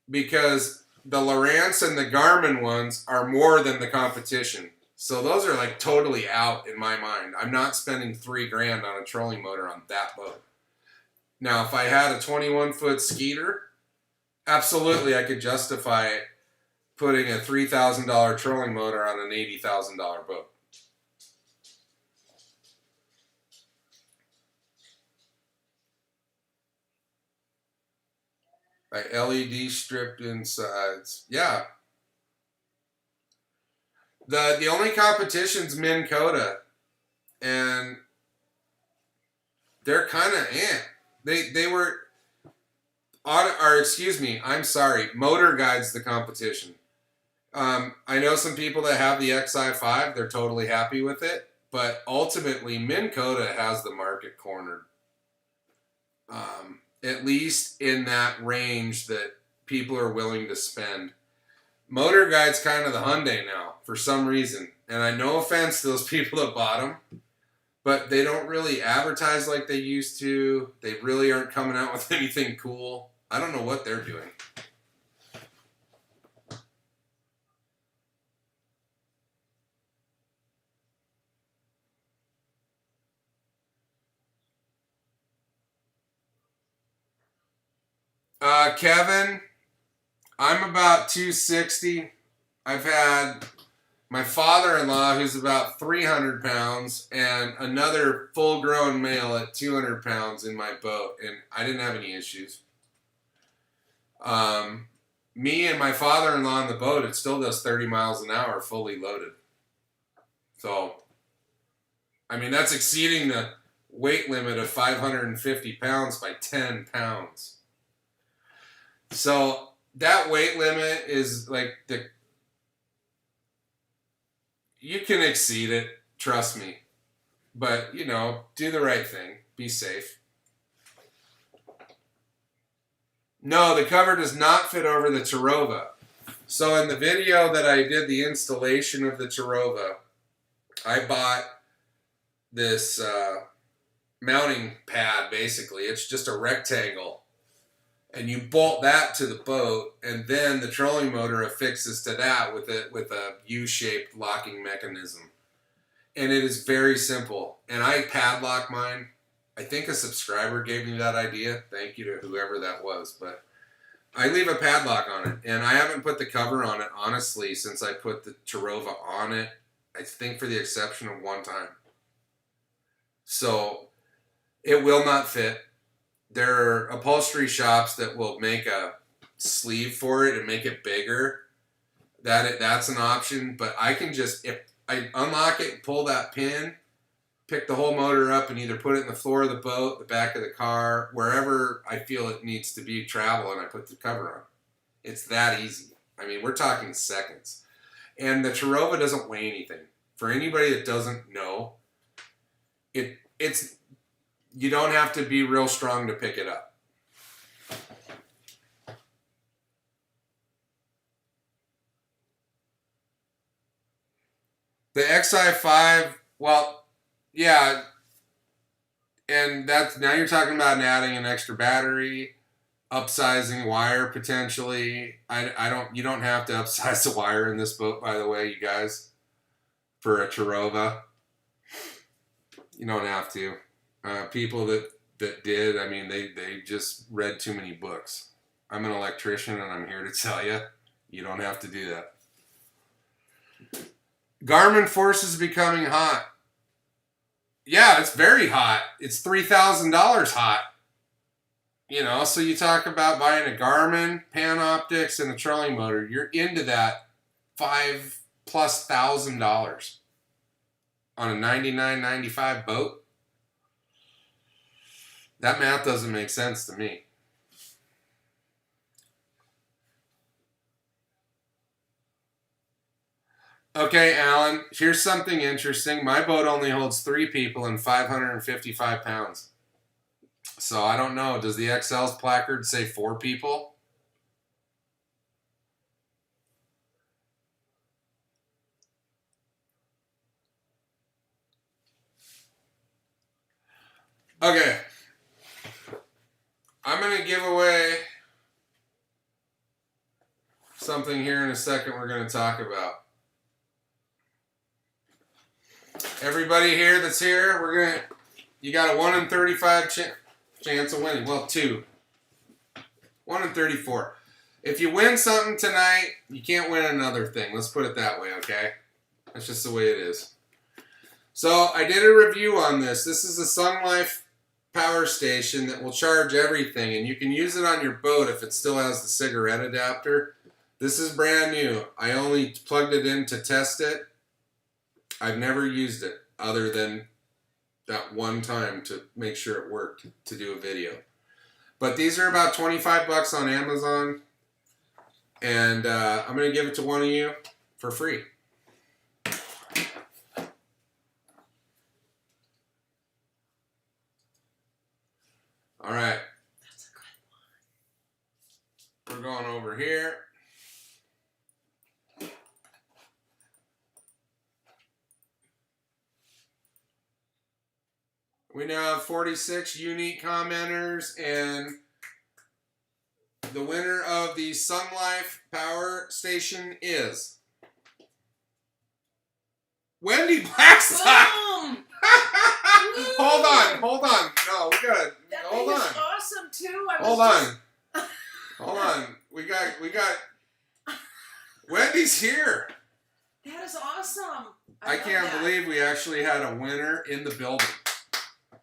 Because the Lowrance and the Garmin ones are more than the competition. So those are like totally out in my mind. I'm not spending $3,000 on a trolling motor on that boat. Now, if I had a 21-foot Skeeter, absolutely I could justify putting a $3,000 trolling motor on an $80,000 boat. Like LED stripped insides. Yeah. The only competition's Minn Kota. And they're kind of They were on, or excuse me, I'm sorry, Motor Guide's the competition. I know some people that have the XI5, they're totally happy with it, but ultimately Minn Kota has the market cornered. At least in that range that people are willing to spend. Motor Guide's kind of the Hyundai now for some reason, and I no offense to those people that bought them, but they don't really advertise like they used to. They really aren't coming out with anything cool. I don't know what they're doing. Kevin, I'm about 260. I've had my father-in-law, who's about 300 pounds, and another full-grown male at 200 pounds in my boat, and I didn't have any issues. Me and my father-in-law in the boat, it still does 30 miles an hour fully loaded. So, I mean, that's exceeding the weight limit of 550 pounds by 10 pounds. So that weight limit is like you can exceed it, trust me. But, you know, do the right thing. Be safe. No, the cover does not fit over the Terrova. So in the video that I did the installation of the Terrova, I bought this mounting pad, basically. It's just a rectangle. And you bolt that to the boat, and then the trolling motor affixes to that with a U-shaped locking mechanism. And it is very simple. And I padlock mine. I think a subscriber gave me that idea. Thank you to whoever that was. But I leave a padlock on it. And I haven't put the cover on it, honestly, since I put the Terrova on it. I think for the exception of one time. So it will not fit. There are upholstery shops that will make a sleeve for it and make it bigger. That's an option, but I can just, if I unlock it, pull that pin, pick the whole motor up and either put it in the floor of the boat, the back of the car, wherever I feel it needs to be travel, and I put the cover on. It's that easy. I mean, we're talking seconds. And the Terrova doesn't weigh anything. For anybody that doesn't know, it's you don't have to be real strong to pick it up. The XI5, well, yeah, and that's now you're talking about adding an extra battery, upsizing wire potentially. You don't have to upsize the wire in this boat, by the way, you guys, for a Terrova. You don't have to. People that did, I mean, they just read too many books. I'm an electrician, and I'm here to tell you, you don't have to do that. Garmin Force is becoming hot. Yeah, it's very hot. It's $3,000 hot. You know, so you talk about buying a Garmin, Panoptix, and a trolling motor. You're into that $5,000+ on a $99.95 boat. That math doesn't make sense to me. Okay, Alan, here's something interesting. My boat only holds 3 people and 555 pounds. So I don't know. Does the XL's placard say 4 people? Okay. I'm going to give away something here in a second we're going to talk about. Everybody here that's here, you got a 1 in 35 chance of winning. Well, 2. 1 in 34. If you win something tonight, you can't win another thing. Let's put it that way, okay? That's just the way it is. So I did a review on this. This is a Sun Life power station that will charge everything, and you can use it on your boat if it still has the cigarette adapter. This is brand new. I only plugged it in to test it. I've never used it other than that one time to make sure it worked to do a video. But these are about $25 on Amazon. And I'm going to give it to one of you for free. All right. That's a good one. We're going over here. We now have 46 unique commenters, and the winner of the Sun Life Power Station is Wendy Blackstock. Boom! Hold on. No, we gotta That hold thing on. is awesome too. Hold on. We got Wendy's here. That is awesome. I love can't that. believe we actually had a winner in the building.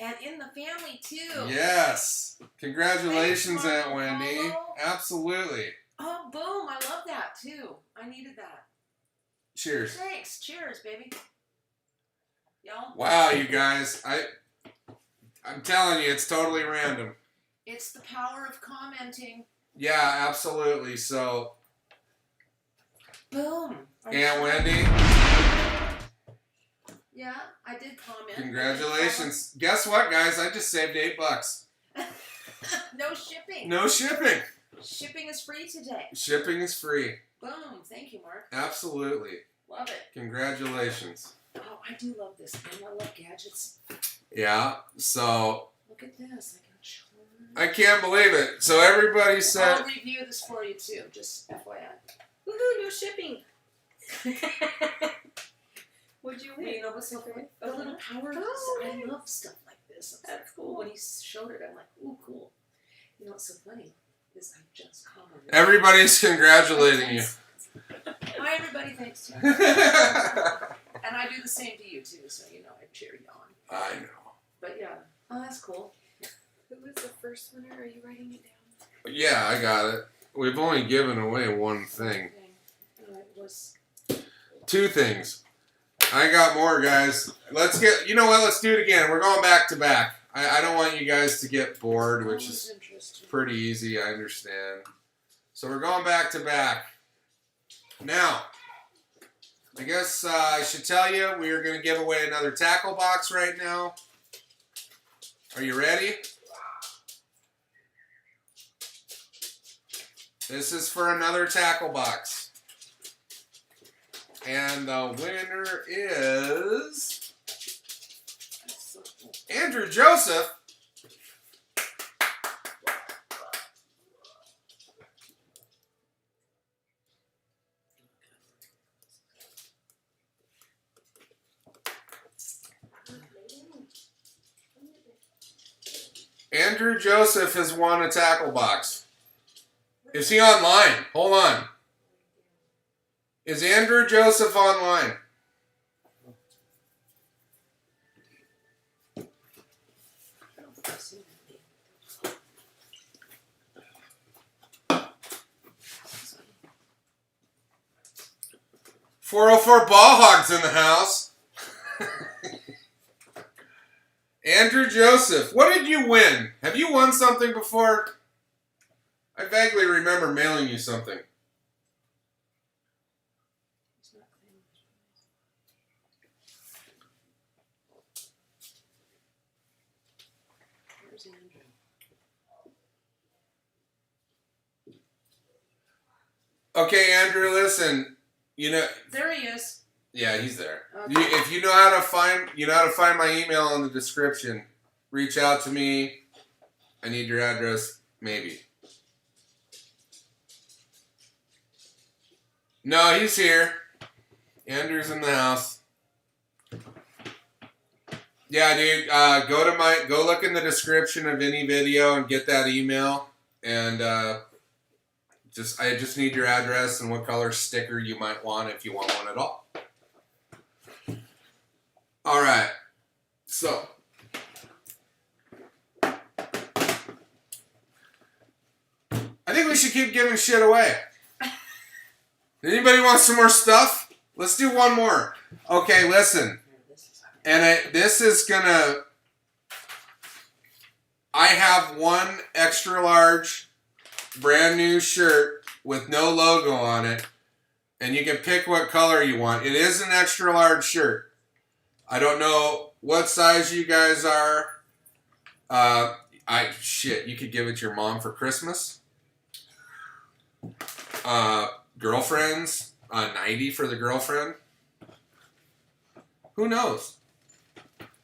And in the family too. Yes. Congratulations, Thanks, Aunt Wendy. Marlo. Absolutely. Oh, boom! I love that too. I needed that. Cheers. Thanks. Cheers, baby. Y'all. Wow, you guys. I'm telling you, it's totally random. It's the power of commenting. Yeah, absolutely. So, Boom. Aunt Wendy, Yeah, I did comment. congratulations. Guess what, guys? I just saved $8. No shipping. No shipping. Shipping is free today. Shipping is free. Boom. Thank you, Mark. Absolutely. Love it. Congratulations. Oh, I do love this thing. I love gadgets. Yeah, so Look at this. I can charge. I can't believe it. So everybody said, I'll review this for you too, just FYI. Woohoo, no shipping. Would you You know what's so funny? The little power. Oh, I nice. love stuff like this. That's Cool. cool. When he showed it, I'm like, ooh, cool. You know what's so funny is I just commented. everybody's congratulating you. Hi, everybody. Thanks too. And I do the same to you too, so you know I cheer you on. I know. But yeah, oh, that's cool. Who was the first winner? Are you writing it down? Yeah, I got it. We've only given away one thing. It was. 2 things. I got more, guys. Let's get, you know what, let's do it again. We're going back to back. I don't want you guys to get bored, which Always is interesting. pretty easy, I understand. So we're going back to back. Now, I guess I should tell you, we are going to give away another tackle box right now. Are you ready? This is for another tackle box. And the winner is That's so cool. Andrew Joseph. Andrew Joseph has won a tackle box. Is he online? Hold on. Is Andrew Joseph online? I don't think I've seen that name. 404 Ball Hogs in the house. Andrew Joseph, what did you win? Have you won something before? I vaguely remember mailing you something. It's not claiming his prize. Where's Andrew? Okay, Andrew, listen. You know, There he is. yeah, he's there. Okay. If you know how to find, my email in the description. Reach out to me. I need your address, maybe. No, he's here. Andrew's in the house. Yeah, dude. Go look in the description of any video and get that email. And I just need your address and what color sticker you might want if you want one at all. All right. So. I think we should keep giving shit away. Anybody want some more stuff? Let's do one more. Okay, listen. And this is gonna... I have one extra large brand new shirt with no logo on it, and you can pick what color you want. It is an extra large shirt. I don't know what size you guys are. You could give it to your mom for Christmas. Girlfriends, 90 for the girlfriend. Who knows?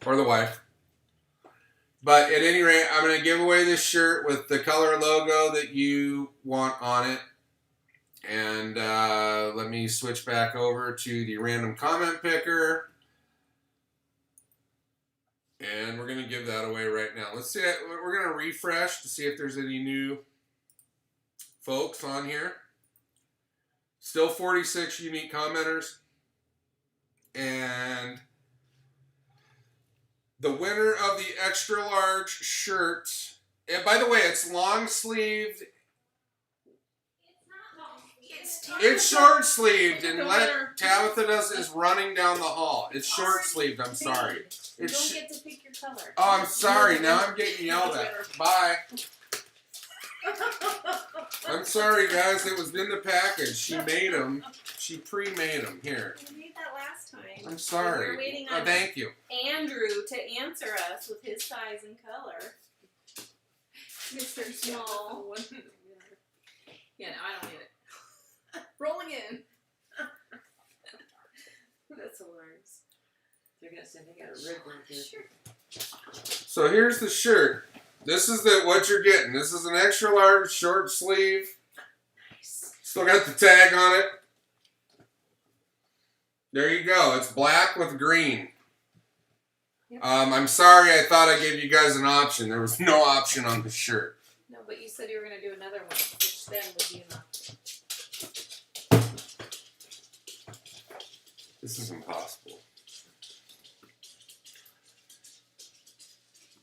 Or the wife. But at any rate, I'm going to give away this shirt with the color logo that you want on it. And let me switch back over to the random comment picker. And we're going to give that away right now. Let's see. We're going to refresh to see if there's any new folks on here. Still 46 unique commenters. And the winner of the extra large shirt, and by the way, it's long sleeved. It's short sleeved, and Tabitha is running down the hall. It's short sleeved. I'm sorry. You don't get to pick your color. Oh, I'm sorry. Now I'm getting yelled at. Bye. I'm sorry, guys. It was in the package. She made them. She pre-made them. Here. We made that last time. I'm sorry. We were waiting on thank you. Andrew to answer us with his size and color. Mr. Small. Yeah, no, I don't need it. Rolling in. That's hilarious. They're gonna say they got a red one here. Sure. So here's the shirt. This is what you're getting. This is an extra large short sleeve. Nice. Still got the tag on it. There you go. It's black with green. Yep. I'm sorry. I thought I gave you guys an option. There was no option on the shirt. No, but you said you were going to do another one, which then would be enough. This is impossible.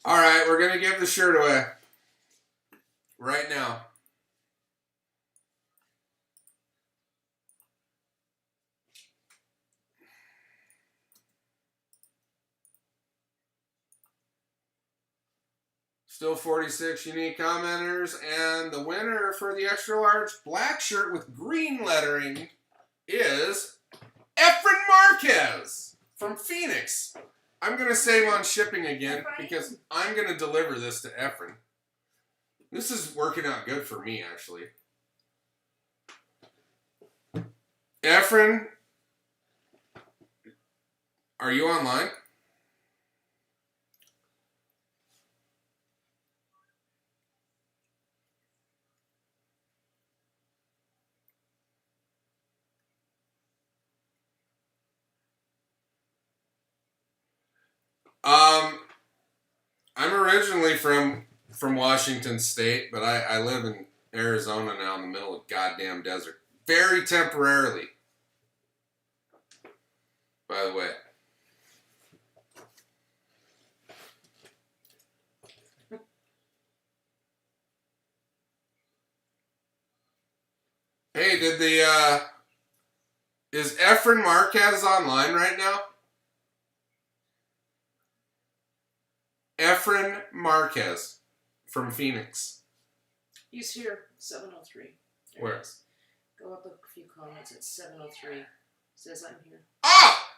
All right, we're going to give the shirt away right now. Still 46 unique commenters, and the winner for the extra large black shirt with green lettering is Efren Marquez from Phoenix. I'm going to save on shipping again because I'm going to deliver this to Efren. This is working out good for me, actually. Efren, are you online? I'm originally from Washington State, but I live in Arizona now in the middle of goddamn desert. Very temporarily, by the way. Hey, is Efren Marquez online right now? Efren Marquez from Phoenix. He's here, 703. There Where? it is. Go up a few comments. It's 703. Says I'm here. Ah!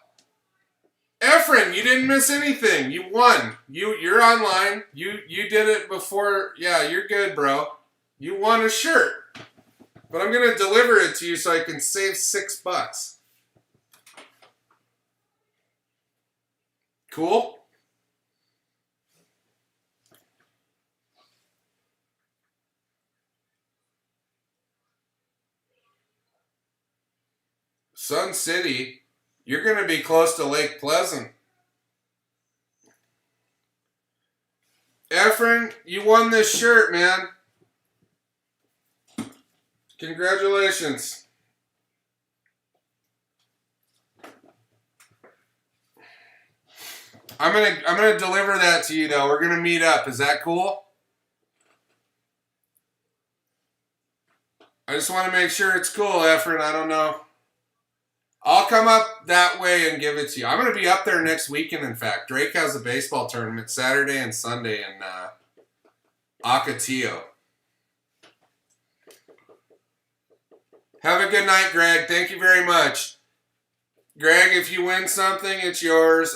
Efren, you didn't miss anything. You won. You're online. You did it before. Yeah, you're good, bro. You won a shirt. But I'm going to deliver it to you so I can save $6. Cool? Sun City, you're going to be close to Lake Pleasant. Efren, you won this shirt, man. Congratulations. I'm gonna deliver that to you though. We're gonna meet up. Is that cool? I just want to make sure it's cool, Efren. I don't know. I'll come up that way and give it to you. I'm going to be up there next weekend, in fact. Drake has a baseball tournament Saturday and Sunday in Ocotillo. Have a good night, Greg. Thank you very much. Greg, if you win something, it's yours.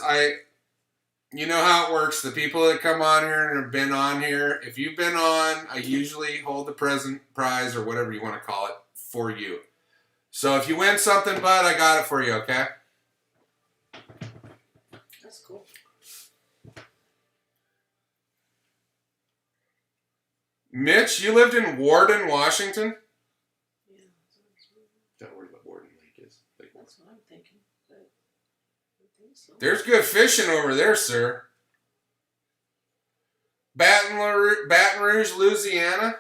You know how it works. The people that come on here and have been on here, if you've been on, I usually hold the present prize or whatever you want to call it for you. So if you win something, bud, I got it for you, okay? That's cool. Mitch, you lived in Warden, Washington? Yeah, Is that where the Warden Lake is? that's what I'm thinking. But I think so. There's good fishing over there, sir. Baton Rouge, Louisiana?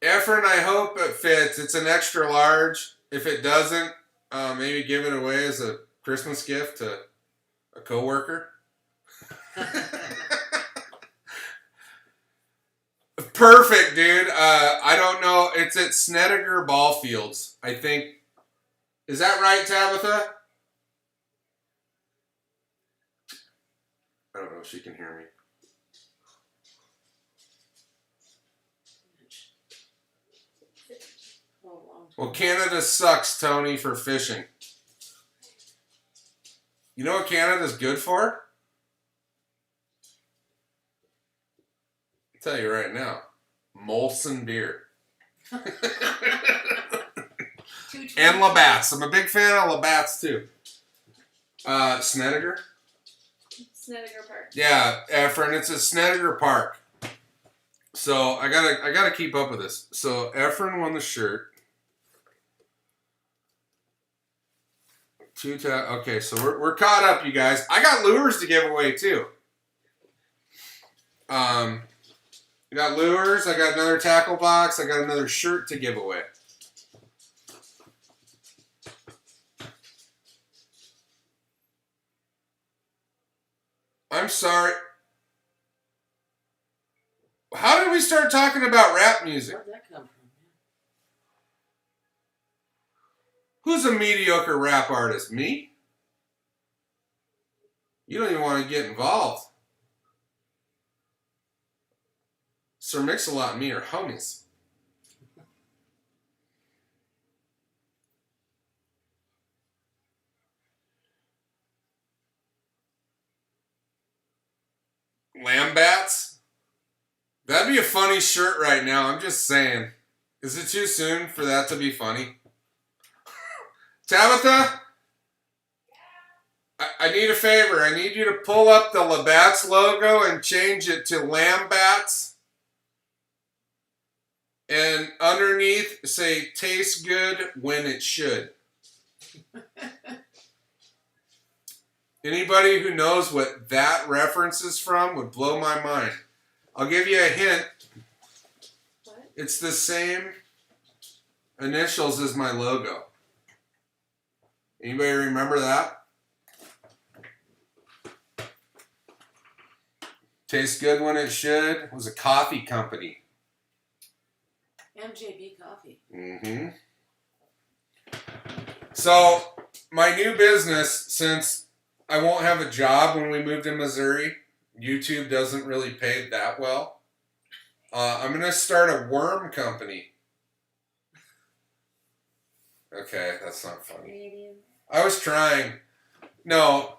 Efren, I hope it fits. It's an extra large. If it doesn't, maybe give it away as a Christmas gift to a coworker. Perfect, dude. I don't know. It's at Snedeker Ball Fields, I think. Is that right, Tabitha? I don't know if she can hear me. Oh, long time. Well, Canada sucks, Tony, for fishing. You know what Canada's good for? I'll tell you right now. Molson beer. And Labatt's. I'm a big fan of Labatt's too. Snedeker? Snedeker Park. Yeah, Efren, it's at Snedeker Park. So I gotta keep up with this. So Efren won the shirt. Okay, so we're caught up, you guys. I got lures to give away too. I got lures. I got another tackle box. I got another shirt to give away. I'm sorry. How did we start talking about rap music? Where'd that come from? Who's a mediocre rap artist? Me? You don't even want to get involved. Sir Mix-a-Lot and me are homies. Lambats? That'd be a funny shirt right now. I'm just saying. Is it too soon for that to be funny? Tabitha? I need a favor. I need you to pull up the Labatt's logo and change it to Lambats. And underneath, say, tastes good when it should. Anybody who knows what that reference is from would blow my mind. I'll give you a hint. What? It's the same initials as my logo. Anybody remember that? Tastes good when it should. It was a coffee company. MJB Coffee. Mm-hmm. So, my new business, since I won't have a job when we move to Missouri, YouTube doesn't really pay that well. I'm going to start a worm company. Okay, that's not funny. Canadian. I was trying. No,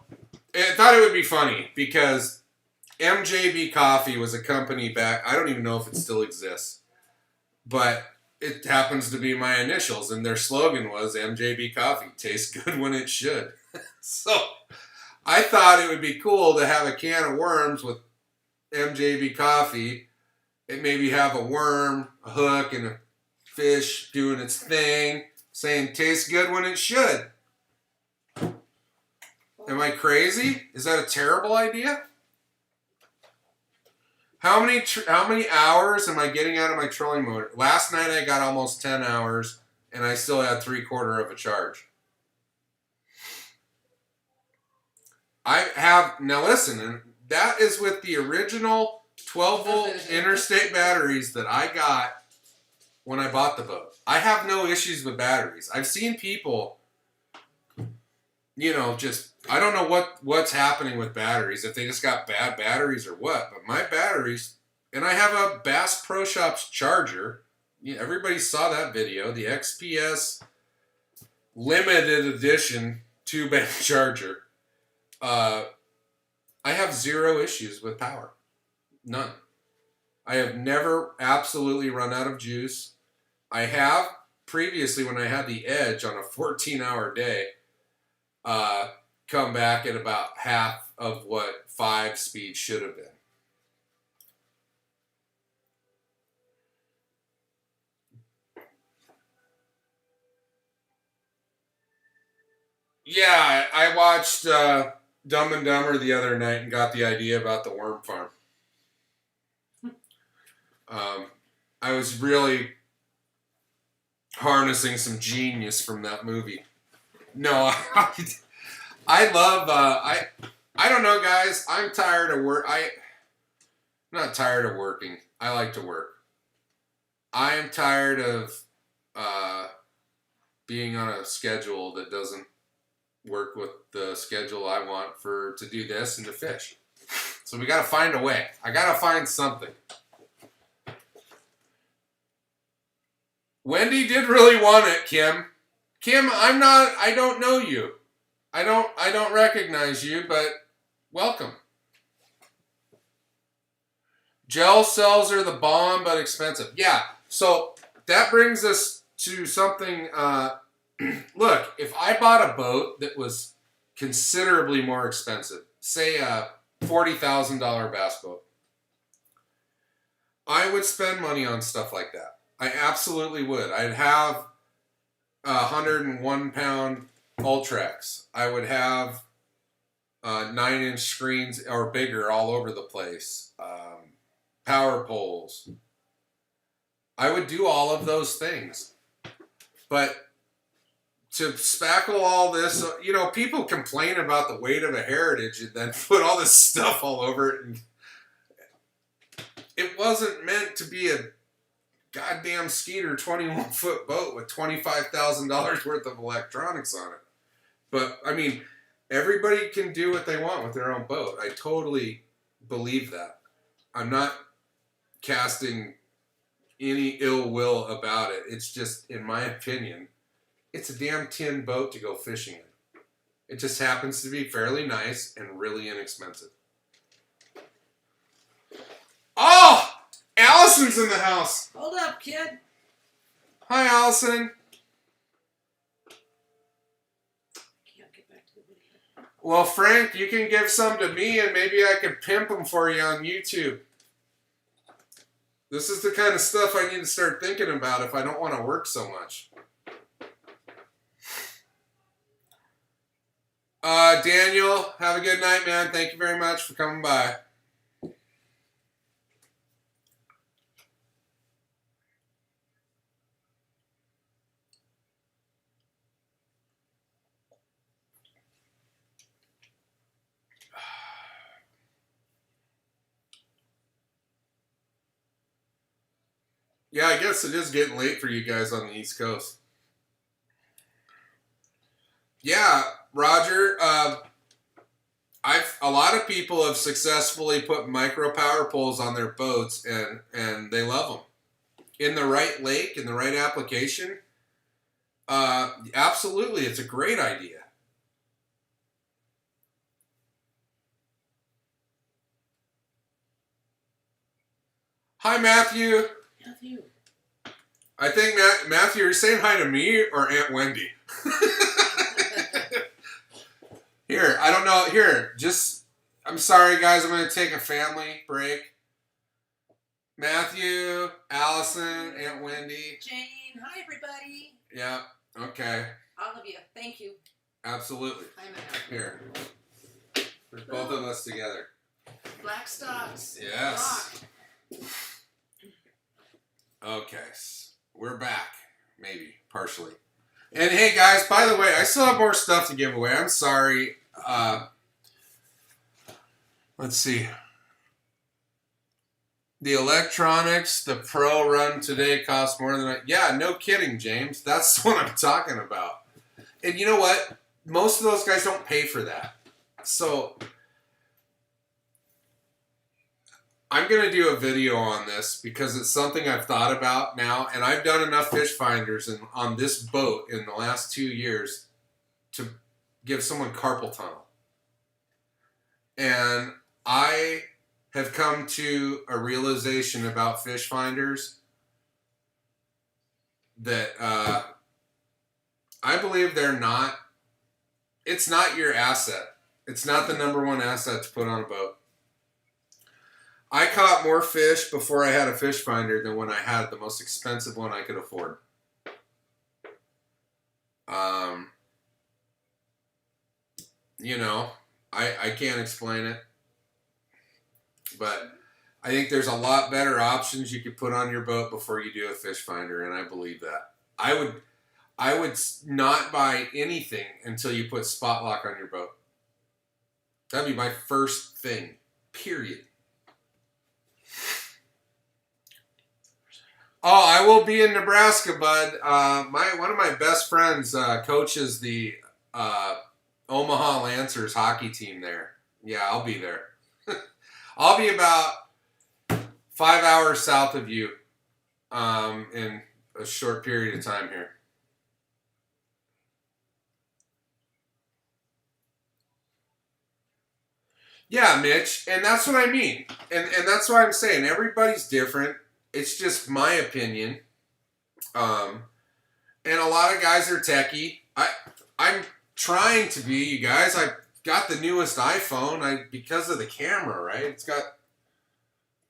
I thought it would be funny because MJB Coffee was a company back. I don't even know if it still exists. But it happens to be my initials, and their slogan was MJB Coffee, tastes good when it should. So I thought it would be cool to have a can of worms with MJB Coffee and maybe have a worm, a hook, and a fish doing its thing, saying tastes good when it should. Am I crazy? Is that a terrible idea? How many hours am I getting out of my trolling motor? Last night I got almost 10 hours, and I still had 3/4 of a charge. I have, now listen, and that is with the original 12-volt interstate batteries that I got when I bought the boat. I have no issues with batteries. I've seen people just I don't know what's happening with batteries. If they just got bad batteries or what. But my batteries, and I have a Bass Pro Shops charger. Everybody saw that video. The XPS limited edition 2-band charger. I have 0 issues with power. None. I have never absolutely run out of juice. I have previously, when I had the Edge on a 14-hour day, come back at about half of what 5-speed should have been. Yeah, I watched Dumb and Dumber the other night and got the idea about the worm farm. I was really harnessing some genius from that movie. No, I love, I don't know, guys. I'm tired of work. I'm not tired of working. I like to work. I am tired of being on a schedule that doesn't work with the schedule I want to do this and to fish. So we got to find a way. I got to find something. Wendy did really want it, Kim. Kim, I don't know you. I don't recognize you, but welcome. Gel cells are the bomb, but expensive. Yeah, so that brings us to something. Look, if I bought a boat that was considerably more expensive, say a $40,000 bass boat, I would spend money on stuff like that. I absolutely would. I'd have 101-pound Ultrex. I would have 9-inch screens or bigger all over the place. Power poles. I would do all of those things. But to spackle all this, people complain about the weight of a Heritage and then put all this stuff all over it. And it wasn't meant to be a goddamn Skeeter 21-foot boat with $25,000 worth of electronics on it. But, I mean, everybody can do what they want with their own boat. I totally believe that. I'm not casting any ill will about it. It's just, in my opinion, it's a damn tin boat to go fishing in. It just happens to be fairly nice and really inexpensive. Oh! Allison's in the house. Hold up, kid. Hi, Allison. Can't get back to the video. Well, Frank, you can give some to me and maybe I can pimp them for you on YouTube. This is the kind of stuff I need to start thinking about if I don't want to work so much. Daniel, have a good night, man. Thank you very much for coming by. Yeah, I guess it is getting late for you guys on the East Coast. Yeah, Roger. A lot of people have successfully put micro power poles on their boats, and they love them. In the right lake, in the right application, absolutely, it's a great idea. Hi, Matthew. Matthew. I think Matthew, you're saying hi to me or Aunt Wendy? Here, I don't know. Here, I'm sorry, guys. I'm going to take a family break. Matthew, Allison, Aunt Wendy. Jane. Hi, everybody. Yeah, okay. All of you. Thank you. Absolutely. Hi, Matt. Here. There's both of us together. Black stocks. Yes. Okay. We're back. Maybe. Partially. And hey, guys, by the way, I still have more stuff to give away. I'm sorry. Let's see. The electronics, the Pro run today costs more than yeah, no kidding, James. That's what I'm talking about. And you know what? most of those guys don't pay for that. So I'm going to do a video on this because it's something I've thought about now, and I've done enough fish finders on this boat in the last 2 years to give someone carpal tunnel. And I have come to a realization about fish finders that I believe it's not your asset. It's not the number one asset to put on a boat. I caught more fish before I had a fish finder than when I had the most expensive one I could afford. I can't explain it, but I think there's a lot better options you could put on your boat before you do a fish finder, and I believe that. I would not buy anything until you put spot lock on your boat. That'd be my first thing, period. Oh, I will be in Nebraska, bud. One of my best friends coaches the Omaha Lancers hockey team there. Yeah, I'll be there. I'll be about 5 hours south of you in a short period of time here. Yeah, Mitch, and that's what I mean. And that's what I'm saying. Everybody's different. It's just my opinion. And a lot of guys are techie. I'm trying to be, you guys. I got the newest iPhone because of the camera, right? It's got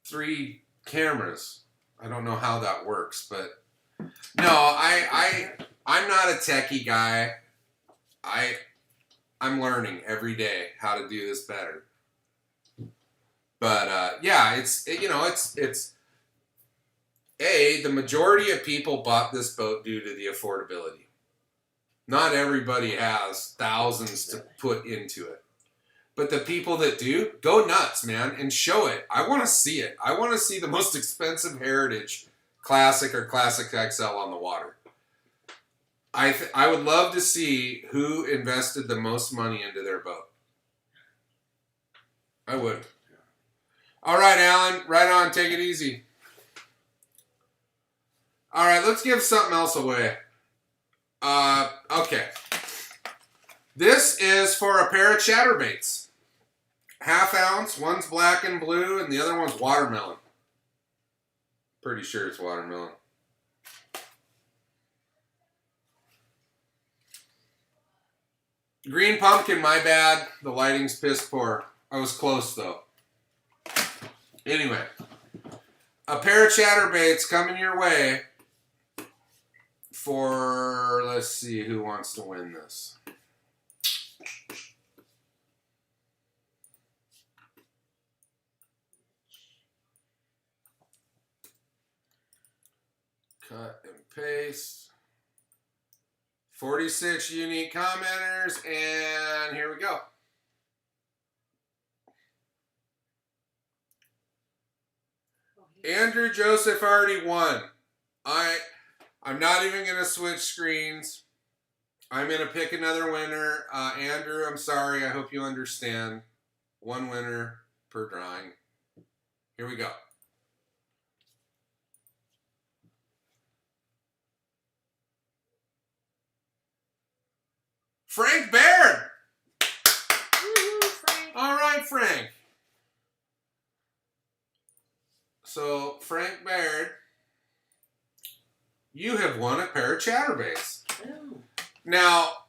3 cameras. I don't know how that works, but no, I'm not a techie guy. I'm learning every day how to do this better. But yeah, it's the majority of people bought this boat due to the affordability. Not everybody has thousands to put into it. But the people that do, go nuts, man, and show it. I want to see it. I want to see the most expensive Heritage Classic or Classic XL on the water. I would love to see who invested the most money into their boat. I would. All right, Alan, right on. Take it easy. All right, let's give something else away. Okay. This is for a pair of chatterbaits. 1/2 ounce. One's black and blue, and the other one's watermelon. Pretty sure it's watermelon. Green pumpkin, my bad. The lighting's piss poor. I was close, though. Anyway, a pair of chatterbaits coming your way for, let's see, who wants to win this? Cut and paste. 46 unique commenters, and here we go. Andrew Joseph already won. I'm not even going to switch screens. I'm going to pick another winner. Andrew, I'm sorry. I hope you understand. One winner per drawing. Here we go. Frank Baird. Woo-hoo, Frank. All right, Frank. So, Frank Baird, you have won a pair of chatterbaits. Oh. Now,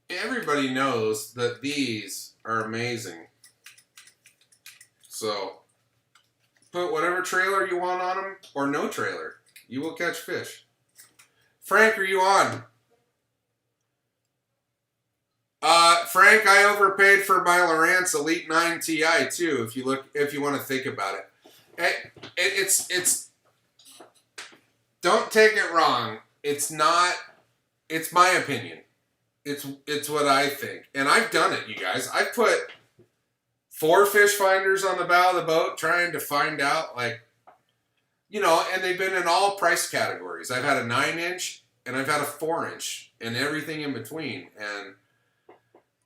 everybody knows that these are amazing. So, put whatever trailer you want on them, or no trailer. You will catch fish. Frank, are you on? Frank, I overpaid for my Lowrance Elite 9 Ti too. If you want to think about it, it's. Don't take it wrong. It's not. It's my opinion. It's what I think, and I've done it, you guys. I've put 4 fish finders on the bow of the boat trying to find out, and they've been in all price categories. I've had a 9-inch, and I've had a 4-inch, and everything in between. And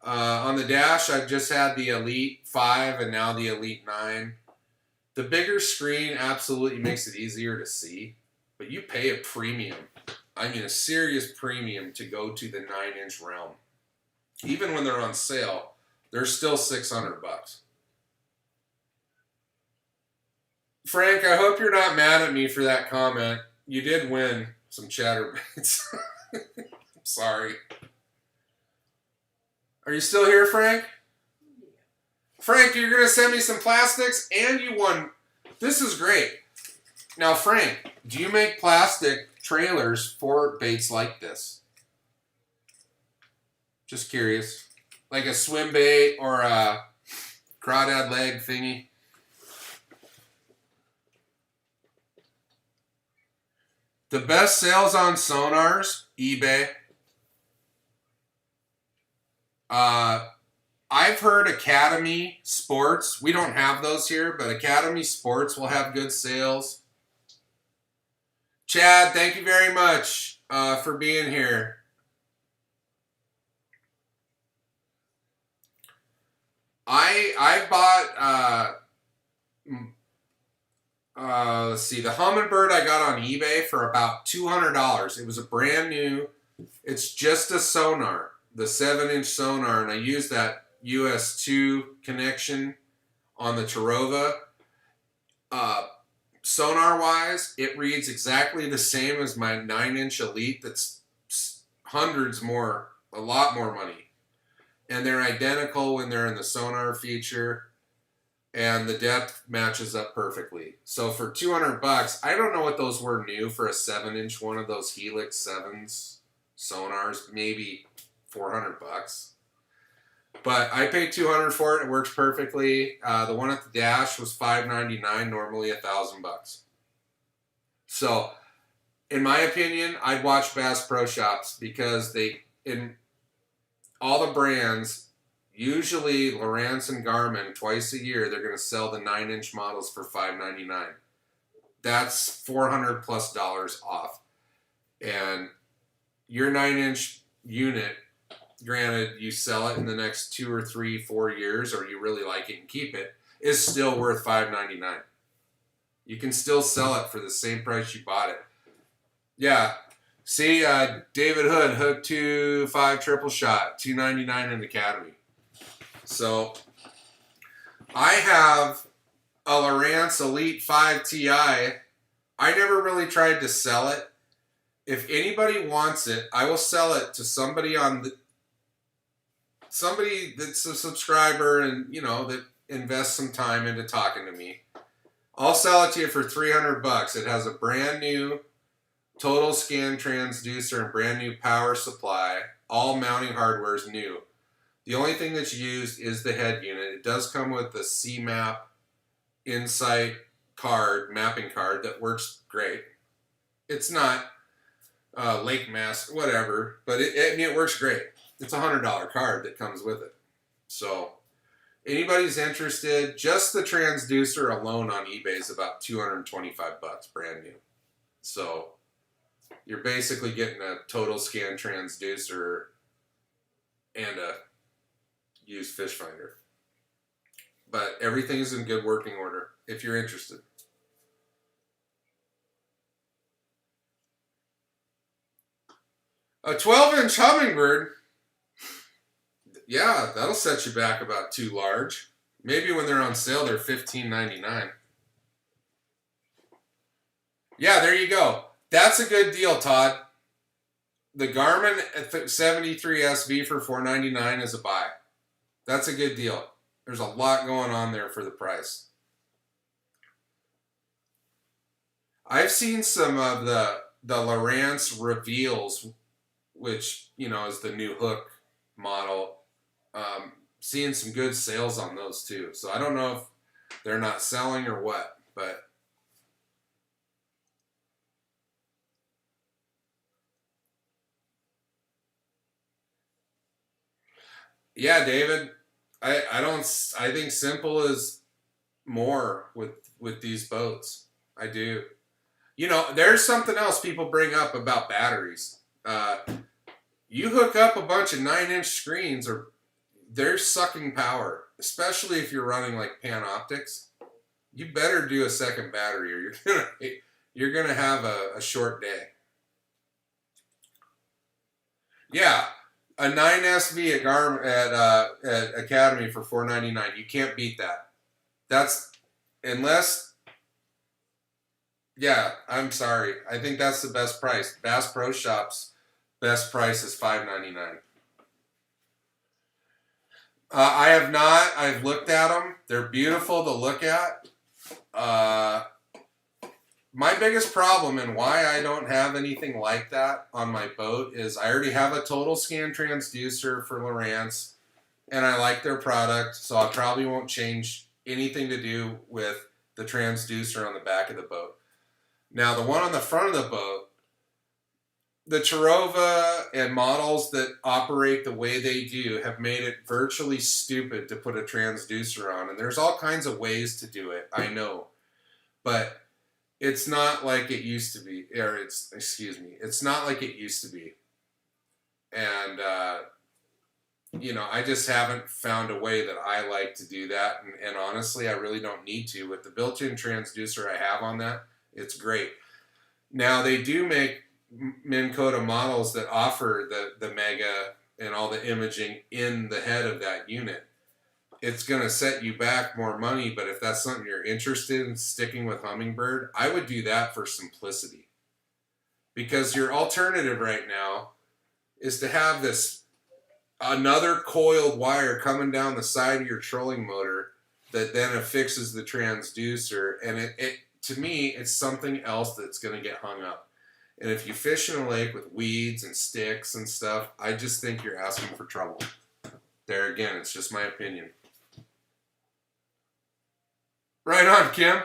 on the dash, I've just had the Elite 5 and now the Elite 9. The bigger screen absolutely makes it easier to see, but you pay a premium. I mean, a serious premium to go to the 9-inch realm. Even when they're on sale, they're still $600. Frank, I hope you're not mad at me for that comment. You did win some chatterbaits. I'm sorry. Are you still here, Frank? Frank, you're going to send me some plastics, and you won. This is great. Now, Frank, do you make plastic trailers for baits like this? Just curious. Like a swim bait or a crawdad leg thingy? The best sales on sonars, eBay. I've heard Academy Sports. We don't have those here, but Academy Sports will have good sales. Chad, thank you very much for being here. I bought let's see, the Humminbird I got on eBay for about $200. It was a brand new. It's just a sonar, the 7-inch sonar, and I used that US2 connection on the Terrova. Sonar-wise, it reads exactly the same as my 9-inch Elite. That's hundreds more, a lot more money. And they're identical when they're in the sonar feature. And the depth matches up perfectly. So for $200, I don't know what those were new for a 7-inch one of those Helix 7s sonars, maybe $400. But I paid $200 for it. It works perfectly. The one at the dash was $599, normally $1,000. So, in my opinion, I'd watch Bass Pro Shops because they, in all the brands, usually Lowrance and Garmin, twice a year, they're going to sell the 9-inch models for $599. That's $400 plus off. And your 9-inch unit, granted, you sell it in the next 2 or 3, 4 years, or you really like it and keep it, is still worth $599. You can still sell it for the same price you bought it. Yeah. See, David Hood, Hook 2 5 triple shot, $299 in Academy. So, I have a Lowrance Elite 5 Ti. I never really tried to sell it. If anybody wants it, I will sell it to somebody somebody that's a subscriber and, you know, that invests some time into talking to me. I'll sell it to you for $300. It has a brand new total scan transducer and brand new power supply. All mounting hardware is new. The only thing that's used is the head unit. It does come with the CMAP Insight card, mapping card that works great. It's not Lake Mass, whatever, but it works great. It's a $100 card that comes with it. So anybody's interested, just the transducer alone on eBay is about $225, brand new. So you're basically getting a total scan transducer and a used fish finder. But everything is in good working order if you're interested. A 12-inch Humminbird, yeah, that'll set you back about too large. Maybe when they're on sale, they're $15.99. Yeah, there you go. That's a good deal, Todd. The Garmin 73SV for $499 is a buy. That's a good deal. There's a lot going on there for the price. I've seen some of the Lowrance Reveals, which, you know, is the new hook model. Seeing some good sales on those too. So I don't know if they're not selling or what, but yeah, David, I think simple is more with these boats. I do. You know, there's something else people bring up about batteries. You hook up a bunch of 9-inch screens, or they're sucking power, especially if you're running like Panoptics. You better do a second battery, or you're gonna have a short day. Yeah, a 9SV at Academy for $499. You can't beat that. That's unless. Yeah, I'm sorry. I think that's the best price. Bass Pro Shop's best price is $599. I have not. I've looked at them. They're beautiful to look at. My biggest problem and why I don't have anything like that on my boat is I already have a total scan transducer for Lowrance, and I like their product, so I probably won't change anything to do with the transducer on the back of the boat. Now, the one on the front of the boat, the Terrova and models that operate the way they do have made it virtually stupid to put a transducer on. And there's all kinds of ways to do it, I know. But it's not like it used to be. It's not like it used to be. And, I just haven't found a way that I like to do that. And honestly, I really don't need to. With the built-in transducer I have on that, it's great. Now, they do make Minn Kota models that offer the Mega and all the imaging in the head of that unit. It's going to set you back more money, but if that's something you're interested in sticking with Humminbird, I would do that for simplicity. Because your alternative right now is to have another coiled wire coming down the side of your trolling motor that then affixes the transducer, and it to me, it's something else that's going to get hung up. And if you fish in a lake with weeds and sticks and stuff, I just think you're asking for trouble. There again, it's just my opinion. Right on, Kim.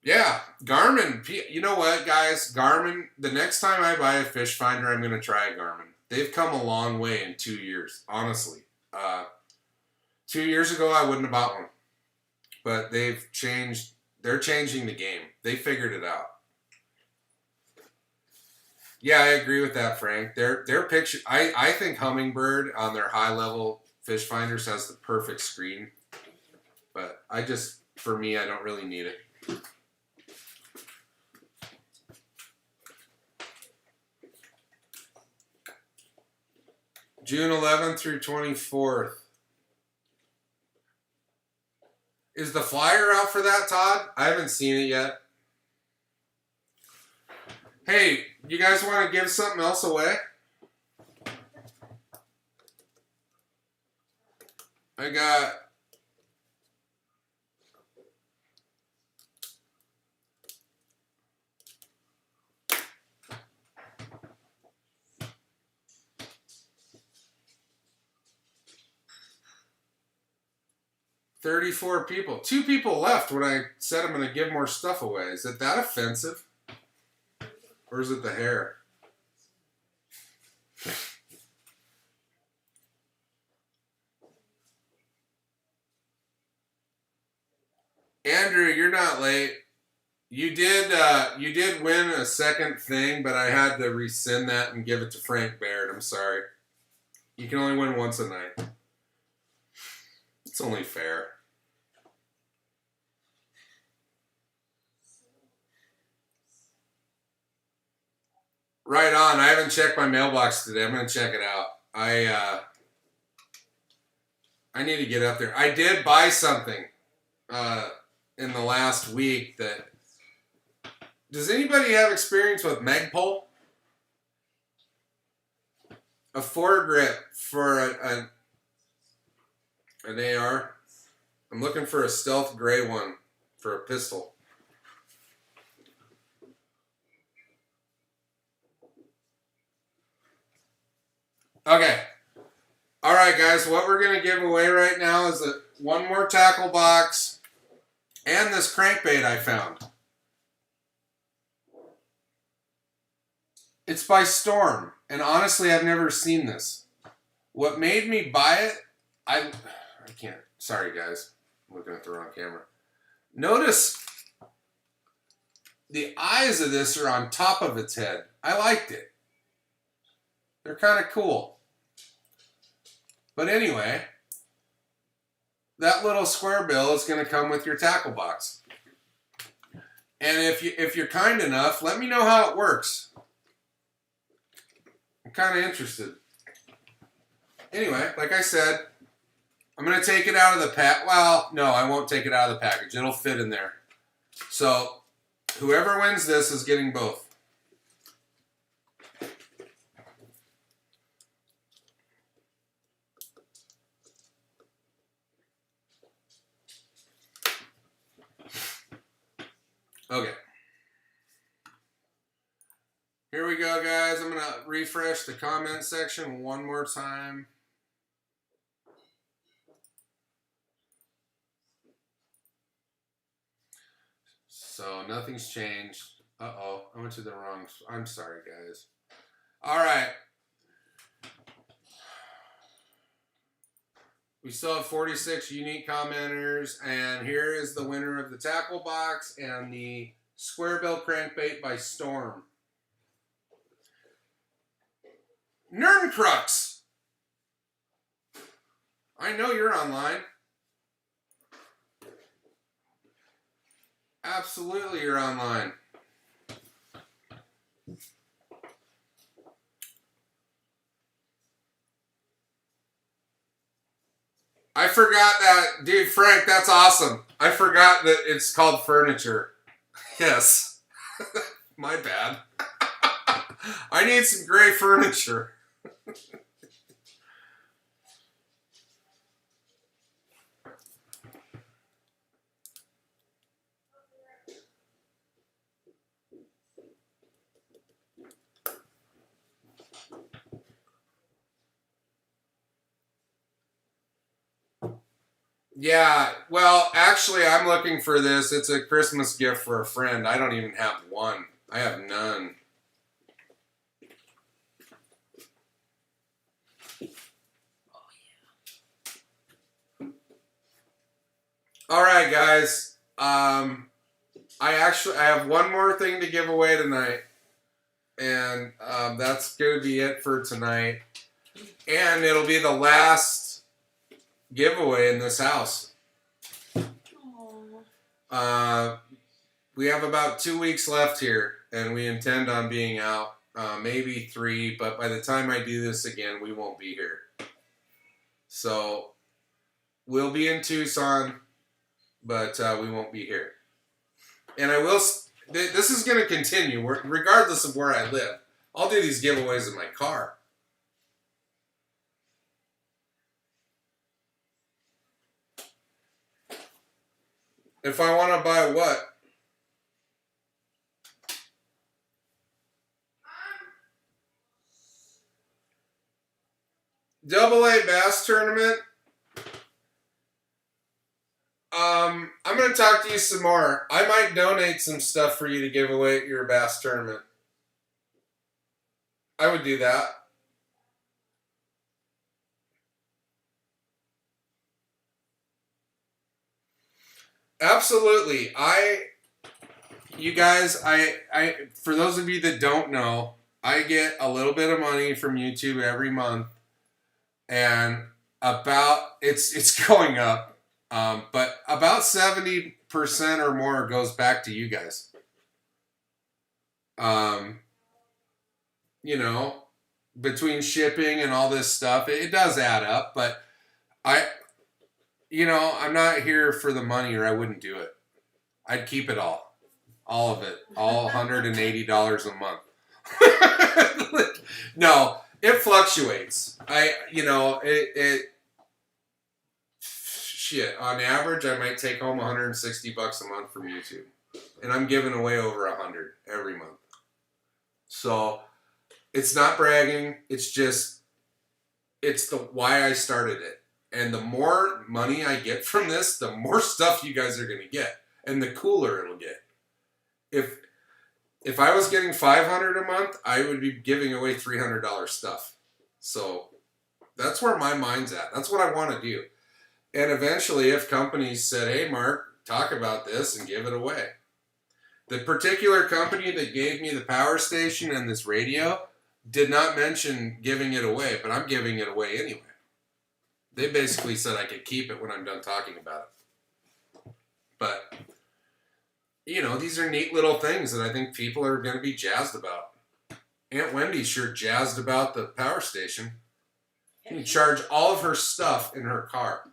Yeah, Garmin. You know what, guys? Garmin, the next time I buy a fish finder, I'm going to try a Garmin. They've come a long way in 2 years, honestly. 2 years ago, I wouldn't have bought one. But they've changed. They're changing the game. They figured it out. Yeah, I agree with that, Frank. Their picture. I think Humminbird on their high-level fish finders has the perfect screen. But for me, I don't really need it. June 11th through 24th. Is the flyer out for that, Todd? I haven't seen it yet. Hey, you guys want to give something else away? I got... $34 people. 2 people left when I said I'm going to give more stuff away. Is it that offensive? Or is it the hair? Andrew, you're not late. You did win a second thing, but I had to rescind that and give it to Frank Baird. I'm sorry. You can only win once a night. It's only fair. Right on. I haven't checked my mailbox today. I'm going to check it out. I need to get up there. I did buy something in the last week that... Does anybody have experience with Magpul? A foregrip for an AR. I'm looking for a stealth gray one for a pistol. Okay. All right, guys. What we're going to give away right now is one more tackle box and this crankbait I found. It's by Storm, and honestly, I've never seen this. What made me buy it, I can't. Sorry, guys. I'm looking at the wrong camera. Notice the eyes of this are on top of its head. I liked it. They're kind of cool. But anyway, that little square bill is going to come with your tackle box. And if you're kind enough, let me know how it works. I'm kind of interested. Anyway, like I said, I'm going to take it out of the pack. Well, no, I won't take it out of the package. It'll fit in there. So, whoever wins this is getting both. Okay. Here we go, guys. I'm going to refresh the comment section one more time. So nothing's changed. Uh-oh, I went to the wrong... I'm sorry, guys. All right. We still have 46 unique commenters, and here is the winner of the tackle box and the square bill crankbait by Storm. Nerncrux! I know you're online. Absolutely, you're online. I forgot that. Dude, Frank, that's awesome. I forgot that it's called furniture. Yes. My bad. I need some gray furniture. Yeah, well, actually, I'm looking for this. It's a Christmas gift for a friend. I don't even have one. I have none. All right, guys. I have one more thing to give away tonight, and that's going to be it for tonight. And it'll be the last giveaway in this house. We have about 2 weeks left here, and we intend on being out, maybe 3, but by the time I do this again, we won't be here. So we'll be in Tucson, but we won't be here. And I will. This is going to continue regardless of where I live. I'll do these giveaways in my car. If I want to buy what? AA Bass Tournament. I'm going to talk to you some more. I might donate some stuff for you to give away at your bass tournament. I would do that. Absolutely. You guys, for those of you that don't know, I get a little bit of money from YouTube every month, and it's going up. But about 70% or more goes back to you guys. You know, between shipping and all this stuff, it does add up, but I'm not here for the money, or I wouldn't do it. I'd keep it all of it, all $180 a month. No, it fluctuates. Shit, on average, I might take home $160 a month from YouTube, and I'm giving away over 100 every month. So it's not bragging. It's the why I started it. And the more money I get from this, the more stuff you guys are going to get, and the cooler it'll get. If I was getting $500 a month, I would be giving away $300 stuff. So that's where my mind's at. That's what I want to do. And eventually, if companies said, "Hey, Mark, talk about this and give it away," The particular company that gave me the power station and this radio did not mention giving it away, but I'm giving it away anyway. They basically said I could keep it when I'm done talking about it. But, you know, these are neat little things that I think people are going to be jazzed about. Aunt Wendy's sure jazzed about the power station. You can charge all of her stuff in her car.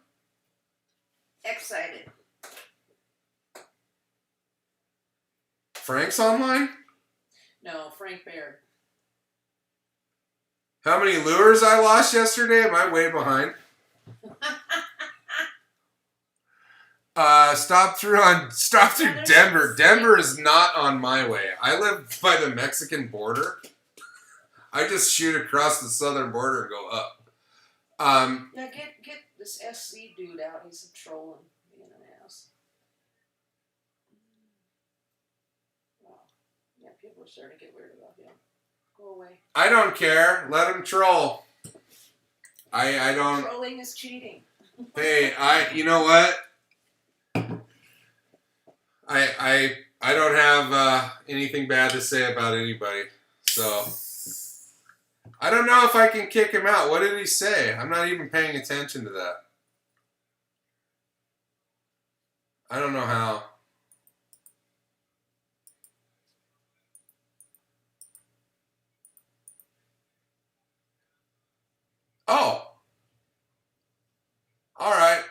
Excited. Frank's online? No, Frank Baird. How many lures I lost yesterday? Am I way behind? Stop through Denver. Denver is not on my way. I live by the Mexican border. I just shoot across the southern border and go up. Yeah, get this SC dude out. He's a trolling, being an ass. Wow. Yeah, people are starting to get weird about him. Go away. I don't care. Let him troll. I don't. Trolling is cheating. Hey, you know what? I don't have anything bad to say about anybody. So I don't know if I can kick him out. What did he say? I'm not even paying attention to that. I don't know how. Oh. All right.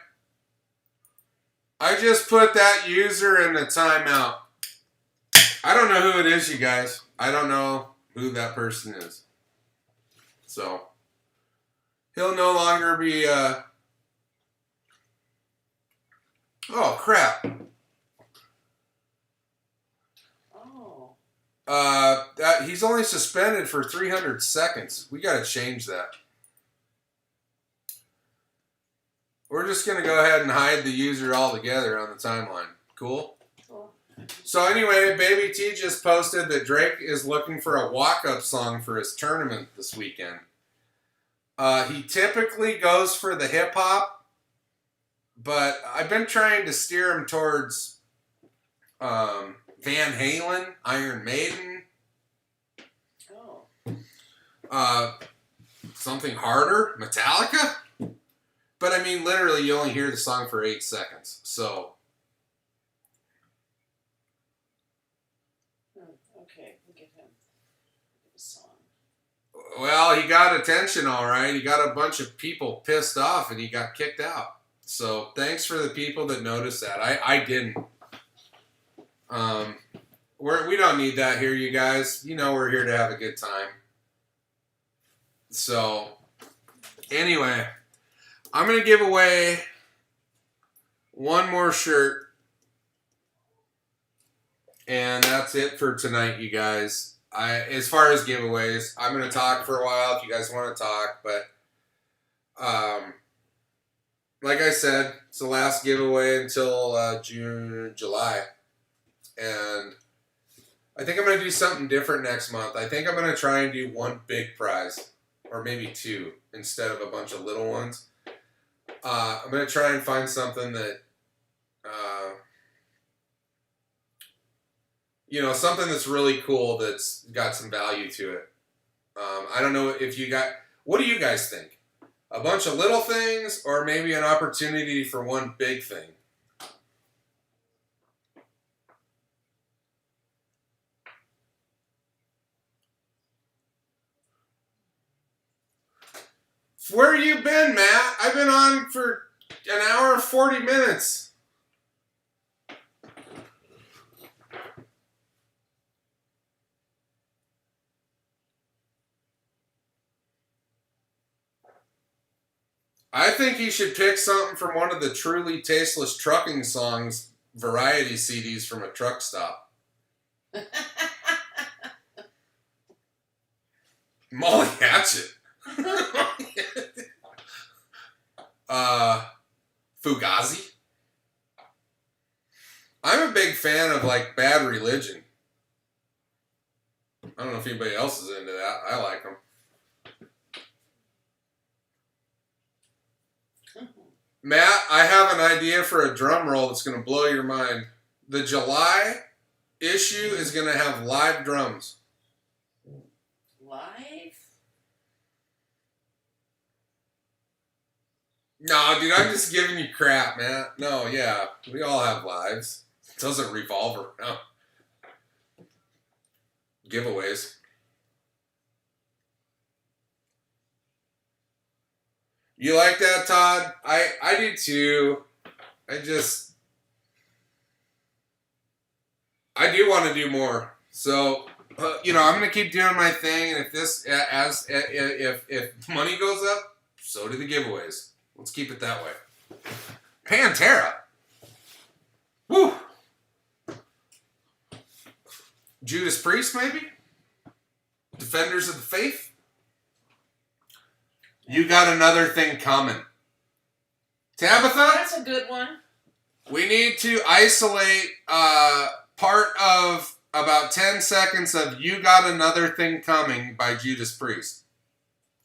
I just put that user in the timeout. I don't know who it is, you guys. I don't know who that person is. So, he'll no longer be, oh, crap. Oh. He's only suspended for 300 seconds. We got to change that. We're just going to go ahead and hide the user altogether on the timeline. Cool? Cool. So anyway, Baby T just posted that Drake is looking for a walk-up song for his tournament this weekend. He typically goes for the hip-hop, but I've been trying to steer him towards Van Halen, Iron Maiden, something harder, Metallica. But I mean, literally, you only hear the song for 8 seconds. So. Okay, we'll give him a song. Well, he got attention, all right. He got a bunch of people pissed off, and he got kicked out. So thanks for the people that noticed that. I didn't. We don't need that here, you guys. You know we're here to have a good time. So, anyway. I'm going to give away one more shirt, and that's it for tonight, you guys. As far as giveaways, I'm going to talk for a while if you guys want to talk, but like I said, it's the last giveaway until July, and I think I'm going to do something different next month. I think I'm going to try and do one big prize, or maybe two, instead of a bunch of little ones. I'm going to try and find something that, something that's really cool that's got some value to it. I don't know if you got, what do you guys think? A bunch of little things or maybe an opportunity for one big thing? Where you been, Matt? I've been on for an hour and 40 minutes. I think you should pick something from one of the Truly Tasteless Trucking Songs variety CDs from a truck stop. Molly Hatchet. Fugazi. I'm a big fan of like Bad Religion. I don't know if anybody else is into that. I like them. Matt, I have an idea for a drum roll that's going to blow your mind. The July issue is going to have live drums. Live? No, dude, I'm just giving you crap, man. No, yeah, we all have lives. It doesn't revolve around giveaways. You like that, Todd? I do too. I do want to do more. So, I'm going to keep doing my thing, and if money goes up, so do the giveaways. Let's keep it that way. Pantera. Woo. Judas Priest, maybe? Defenders of the Faith? You got another thing coming. Tabitha? That's a good one. We need to isolate part of about 10 seconds of You Got Another Thing Coming by Judas Priest.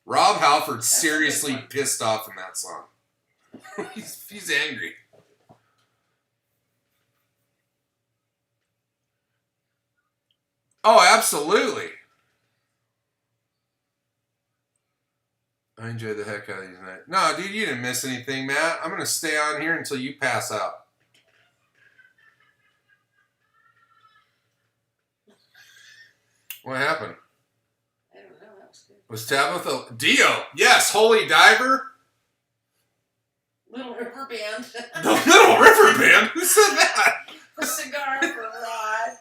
Rob Halford's seriously pissed off in that song. he's angry. Oh, absolutely. I enjoyed the heck out of these nights. No, dude, you didn't miss anything, Matt. I'm going to stay on here until you pass out. What happened? I don't know. That was good. Was Tabitha... Dio! Yes, Holy Diver. Little River Band. The Little River Band? Who said that? A cigar for Rod.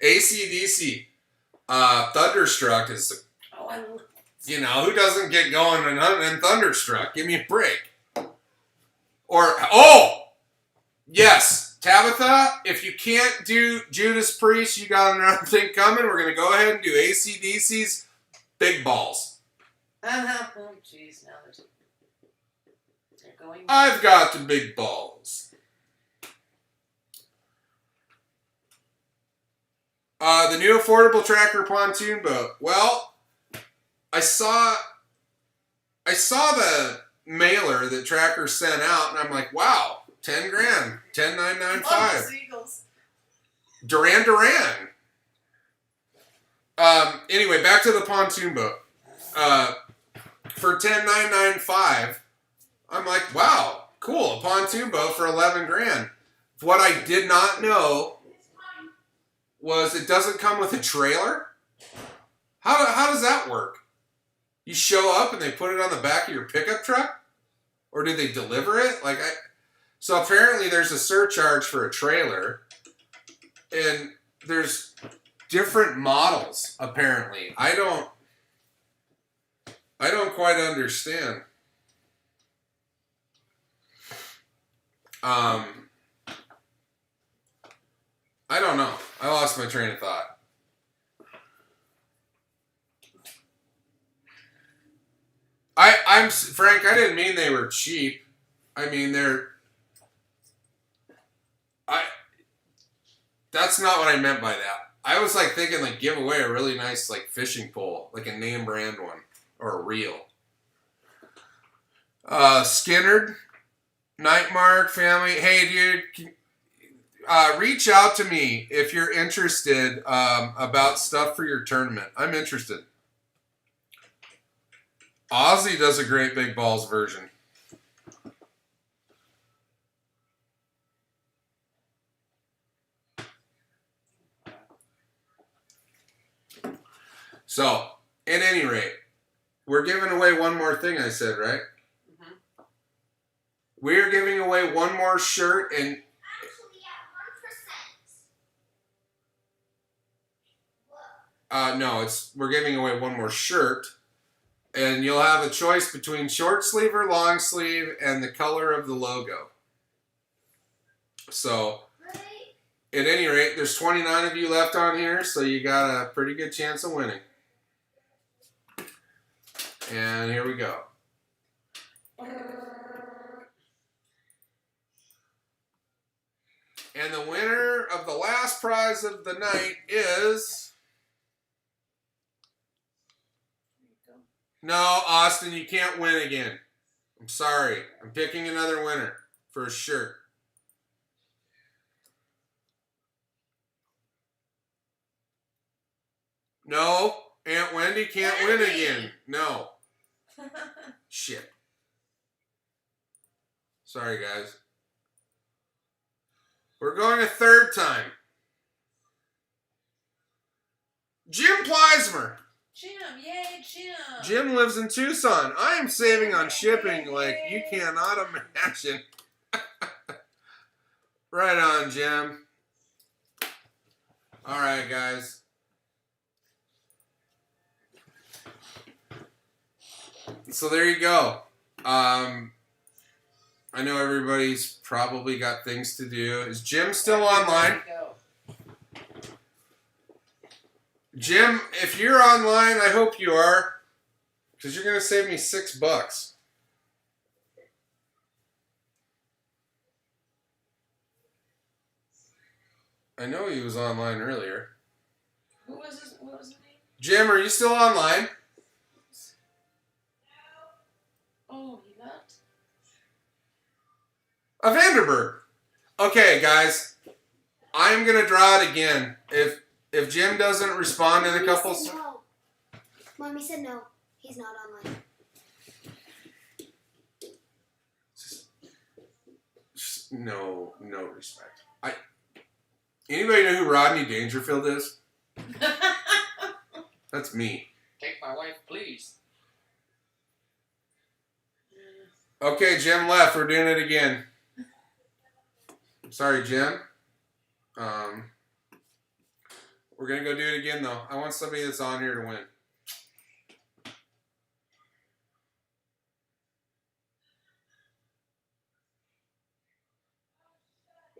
AC/DC. Thunderstruck is... Oh, I love who doesn't get going in Thunderstruck? Give me a break. Yes, Tabitha, if you can't do Judas Priest, You Got Another Thing Coming, we're going to go ahead and do AC/DC's Big Balls. Oh, jeez, now they're going. I've got the big balls. The new affordable tracker pontoon boat. Well, I saw the mailer that Tracker sent out, and I'm like, wow, 10 grand, 10,995. Eagles. Duran. Anyway, back to the pontoon boat. For 10,995, I'm like, wow, cool, a pontoon boat for 11 grand. What I did not know was it doesn't come with a trailer. How does that work? You show up and they put it on the back of your pickup truck? Or do they deliver it? So apparently there's a surcharge for a trailer, and there's different models, apparently. I don't quite understand. I don't know. I lost my train of thought. I'm Frank, I didn't mean they were cheap. I mean, that's not what I meant by that. I was thinking give away a really nice fishing pole, like a name brand one or a reel. Skinnerd, Nightmark family. Hey, dude, reach out to me if you're interested about stuff for your tournament. I'm interested. Ozzy does a great big balls version. So, at any rate, we're giving away one more thing, I said, right? Mm-hmm. We're giving away one more shirt, and Actually, at 1%. no, we're giving away one more shirt, and you'll have a choice between short sleeve or long sleeve and the color of the logo. So, at any rate, there's 29 of you left on here, so you got a pretty good chance of winning. And here we go. And the winner of the last prize of the night is... No, Austin, you can't win again. I'm sorry. I'm picking another winner for a shirt. No, Aunt Wendy can't win Wendy! again. No. Shit. Sorry, guys. We're going a third time. Jim Pleismer. Jim, yay, Jim. Jim lives in Tucson. I am saving on shipping like you cannot imagine. Right on, Jim. All right, guys. So there you go. I know everybody's probably got things to do. Is Jim still online? Go. Jim, if you're online, I hope you are, because you're going to save me $6. I know he was online earlier. What was his name? Jim, are you still online? Oh, he left? A Vanderberg. Okay, guys. I'm going to draw it again. If Jim doesn't respond in a couple... Mommy said no. Mommy said no. He's not online. Just no respect. Anybody know who Rodney Dangerfield is? That's me. Take my wife, please. Okay, Jim left. We're doing it again. Sorry, Jim. We're going to go do it again, though. I want somebody that's on here to win.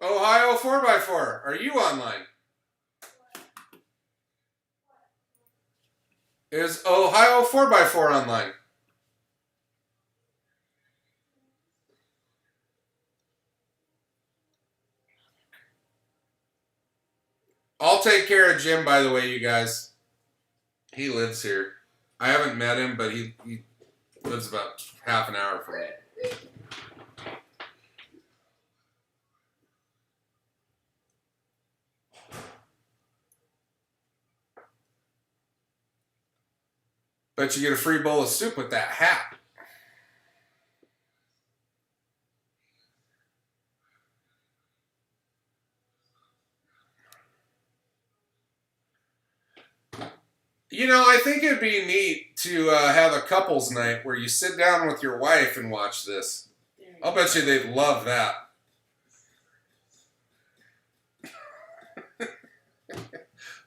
Ohio 4x4, are you online? Is Ohio 4x4 online? I'll take care of Jim, by the way, you guys. He lives here. I haven't met him, but he lives about half an hour from me. Bet you get a free bowl of soup with that hat. You know, I think it'd be neat to have a couples night where you sit down with your wife and watch this. I'll bet you they'd love that.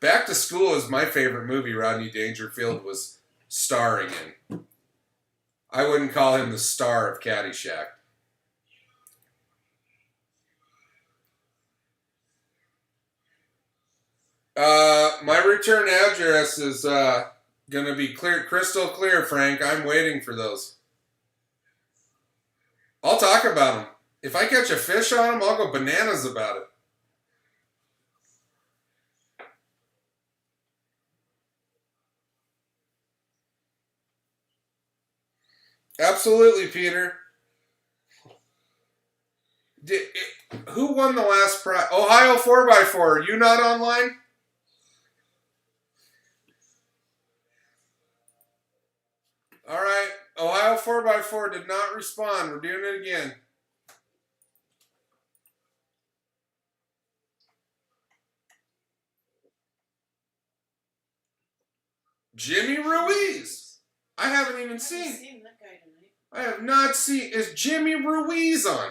Back to School is my favorite movie Rodney Dangerfield was starring in. I wouldn't call him the star of Caddyshack. My return address is going to be crystal clear, Frank. I'm waiting for those. I'll talk about them. If I catch a fish on them, I'll go bananas about it. Absolutely, Peter. Who won the last prize? Ohio 4x4. Are you not online? All right. Ohio 4x4 did not respond. We're doing it again. Jimmy Ruiz. I haven't even seen. That guy tonight. I have not seen. Is Jimmy Ruiz on?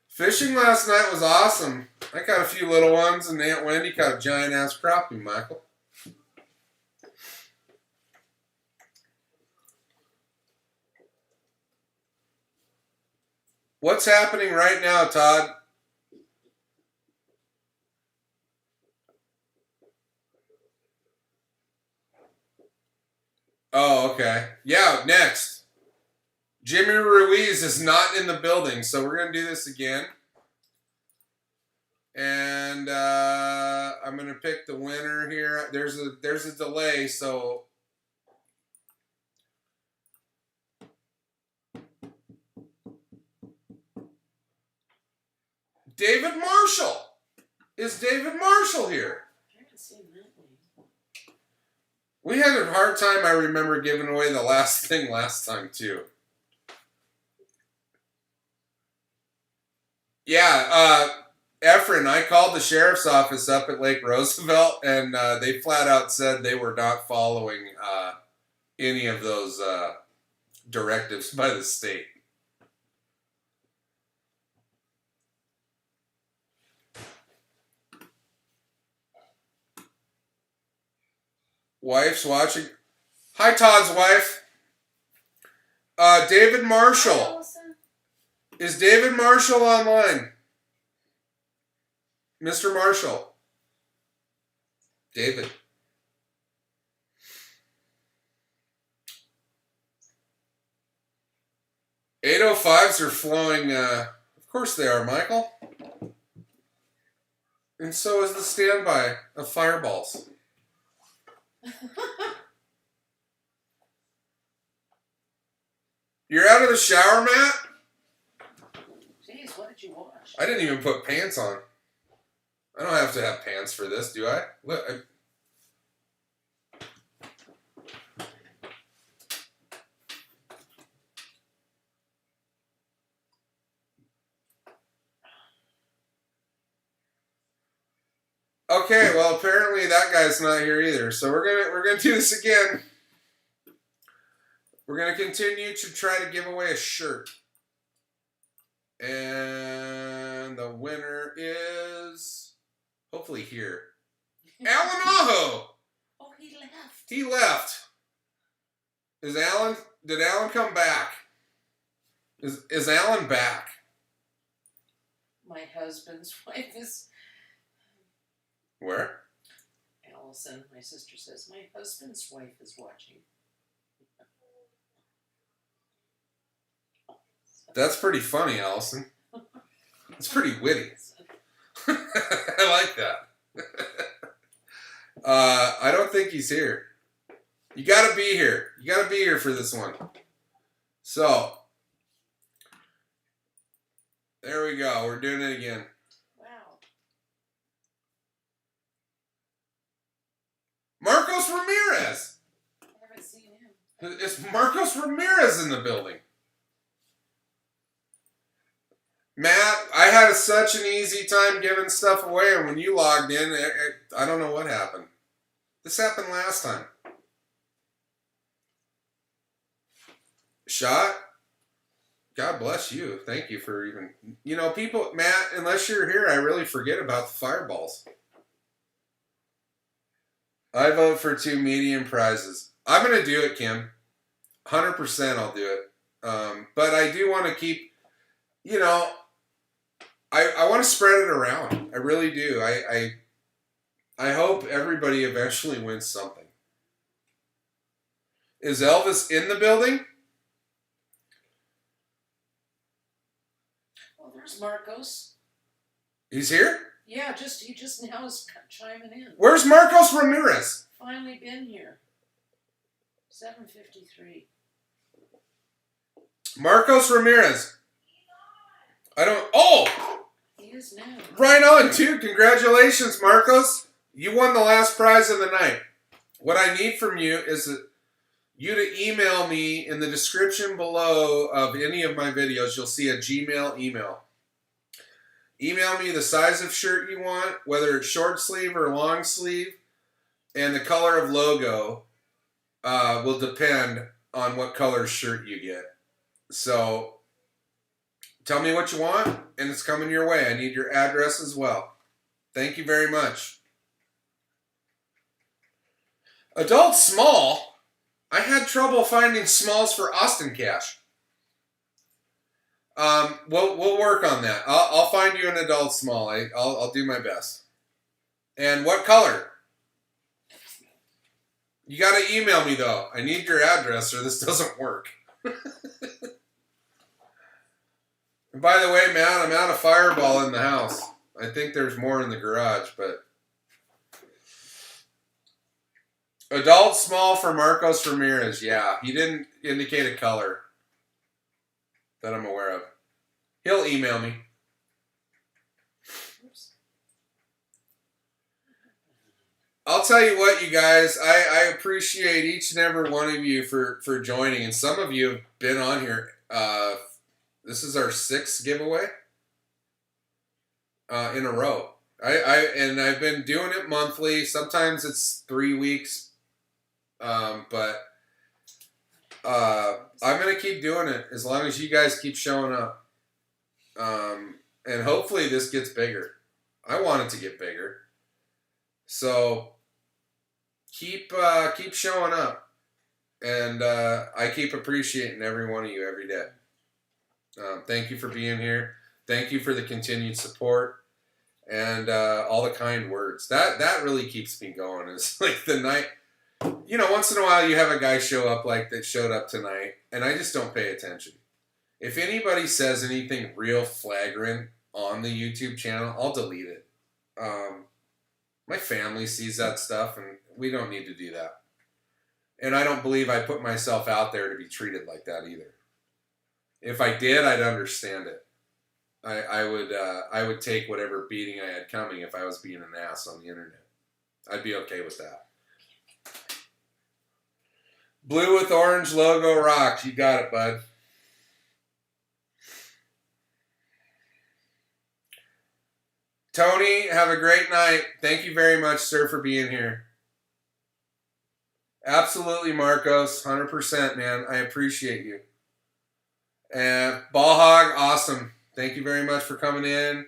Fishing last night was awesome. I caught a few little ones, and Aunt Wendy caught a giant ass crappie, Michael. What's happening right now, Todd? Oh, okay. Yeah, next. Jimmy Ruiz is not in the building, so we're going to do this again. And I'm going to pick the winner here. There's a delay, so David Marshall. Is David Marshall here? I haven't seen that one. We had a hard time, I remember, giving away the last thing last time, too. Yeah, Efren, I called the sheriff's office up at Lake Roosevelt, and they flat out said they were not following any of those directives by the state. Wife's watching. Hi, Todd's wife. David Marshall. Allison? Is David Marshall online? Mr. Marshall. David. .805s are flowing. Of course they are, Michael. And so is the standby of fireballs. You're out of the shower, Matt? Jeez, what did you watch? I didn't even put pants on. I don't have to have pants for this, do I? Look, Okay, well apparently that guy's not here either. So we're gonna do this again. We're gonna continue to try to give away a shirt. And the winner is hopefully here. Alan Aho! Oh, he left. He left. Did Alan come back? Is Alan back? My husband's wife is Where? Allison. My sister says my husband's wife is watching. That's pretty funny, Allison. It's pretty witty. I like that. I don't think he's here. You gotta be here. You gotta be here for this one. So, there we go. We're doing it again. Wow. Marcos Ramirez. I haven't seen him. It's Marcos Ramirez in the building. Matt, I had such an easy time giving stuff away, and when you logged in, I don't know what happened. This happened last time. Shot? God bless you. Thank you for even... You know, people... Matt, unless you're here, I really forget about the fireballs. I vote for 2 medium prizes. I'm going to do it, Kim. 100% I'll do it. But I do want to keep... You know... I want to spread it around. I really do. I hope everybody eventually wins something. Is Elvis in the building? Well, there's Marcos. He's here? Yeah, he just now is chiming in. Where's Marcos Ramirez? Finally been here. 7:53. Marcos Ramirez. I don't... Oh! He is now. Right on, too. Congratulations, Marcos. You won the last prize of the night. What I need from you is you to email me in the description below of any of my videos. You'll see a Gmail email. Email me the size of shirt you want, whether it's short sleeve or long sleeve, and the color of logo will depend on what color shirt you get. So... Tell me what you want, and it's coming your way. I need your address as well. Thank you very much. Adult small. I had trouble finding smalls for Austin Cash. We'll work on that. I'll find you an adult small. I'll do my best. And what color? You got to email me though. I need your address, or this doesn't work. And by the way, Matt, I'm out of Fireball in the house. I think there's more in the garage, but... Adult small for Marcos Ramirez. Yeah, he didn't indicate a color that I'm aware of. He'll email me. I'll tell you what, you guys, I appreciate each and every one of you for joining, and some of you have been on here. This is our 6th giveaway in a row. And I've been doing it monthly. Sometimes it's 3 weeks, but I'm gonna keep doing it as long as you guys keep showing up. And hopefully this gets bigger. I want it to get bigger. So keep showing up, and I keep appreciating every one of you every day. Thank you for being here. Thank you for the continued support and all the kind words. That really keeps me going. It's like the night, once in a while you have a guy show up like that showed up tonight, and I just don't pay attention. If anybody says anything real flagrant on the YouTube channel, I'll delete it. My family sees that stuff, and we don't need to do that. And I don't believe I put myself out there to be treated like that either. If I did, I'd understand it. I would take whatever beating I had coming if I was being an ass on the internet. I'd be okay with that. Blue with orange logo rocks. You got it, bud. Tony, have a great night. Thank you very much, sir, for being here. Absolutely, Marcos. 100%, man. I appreciate you. And Ball Hog, awesome. Thank you very much for coming in.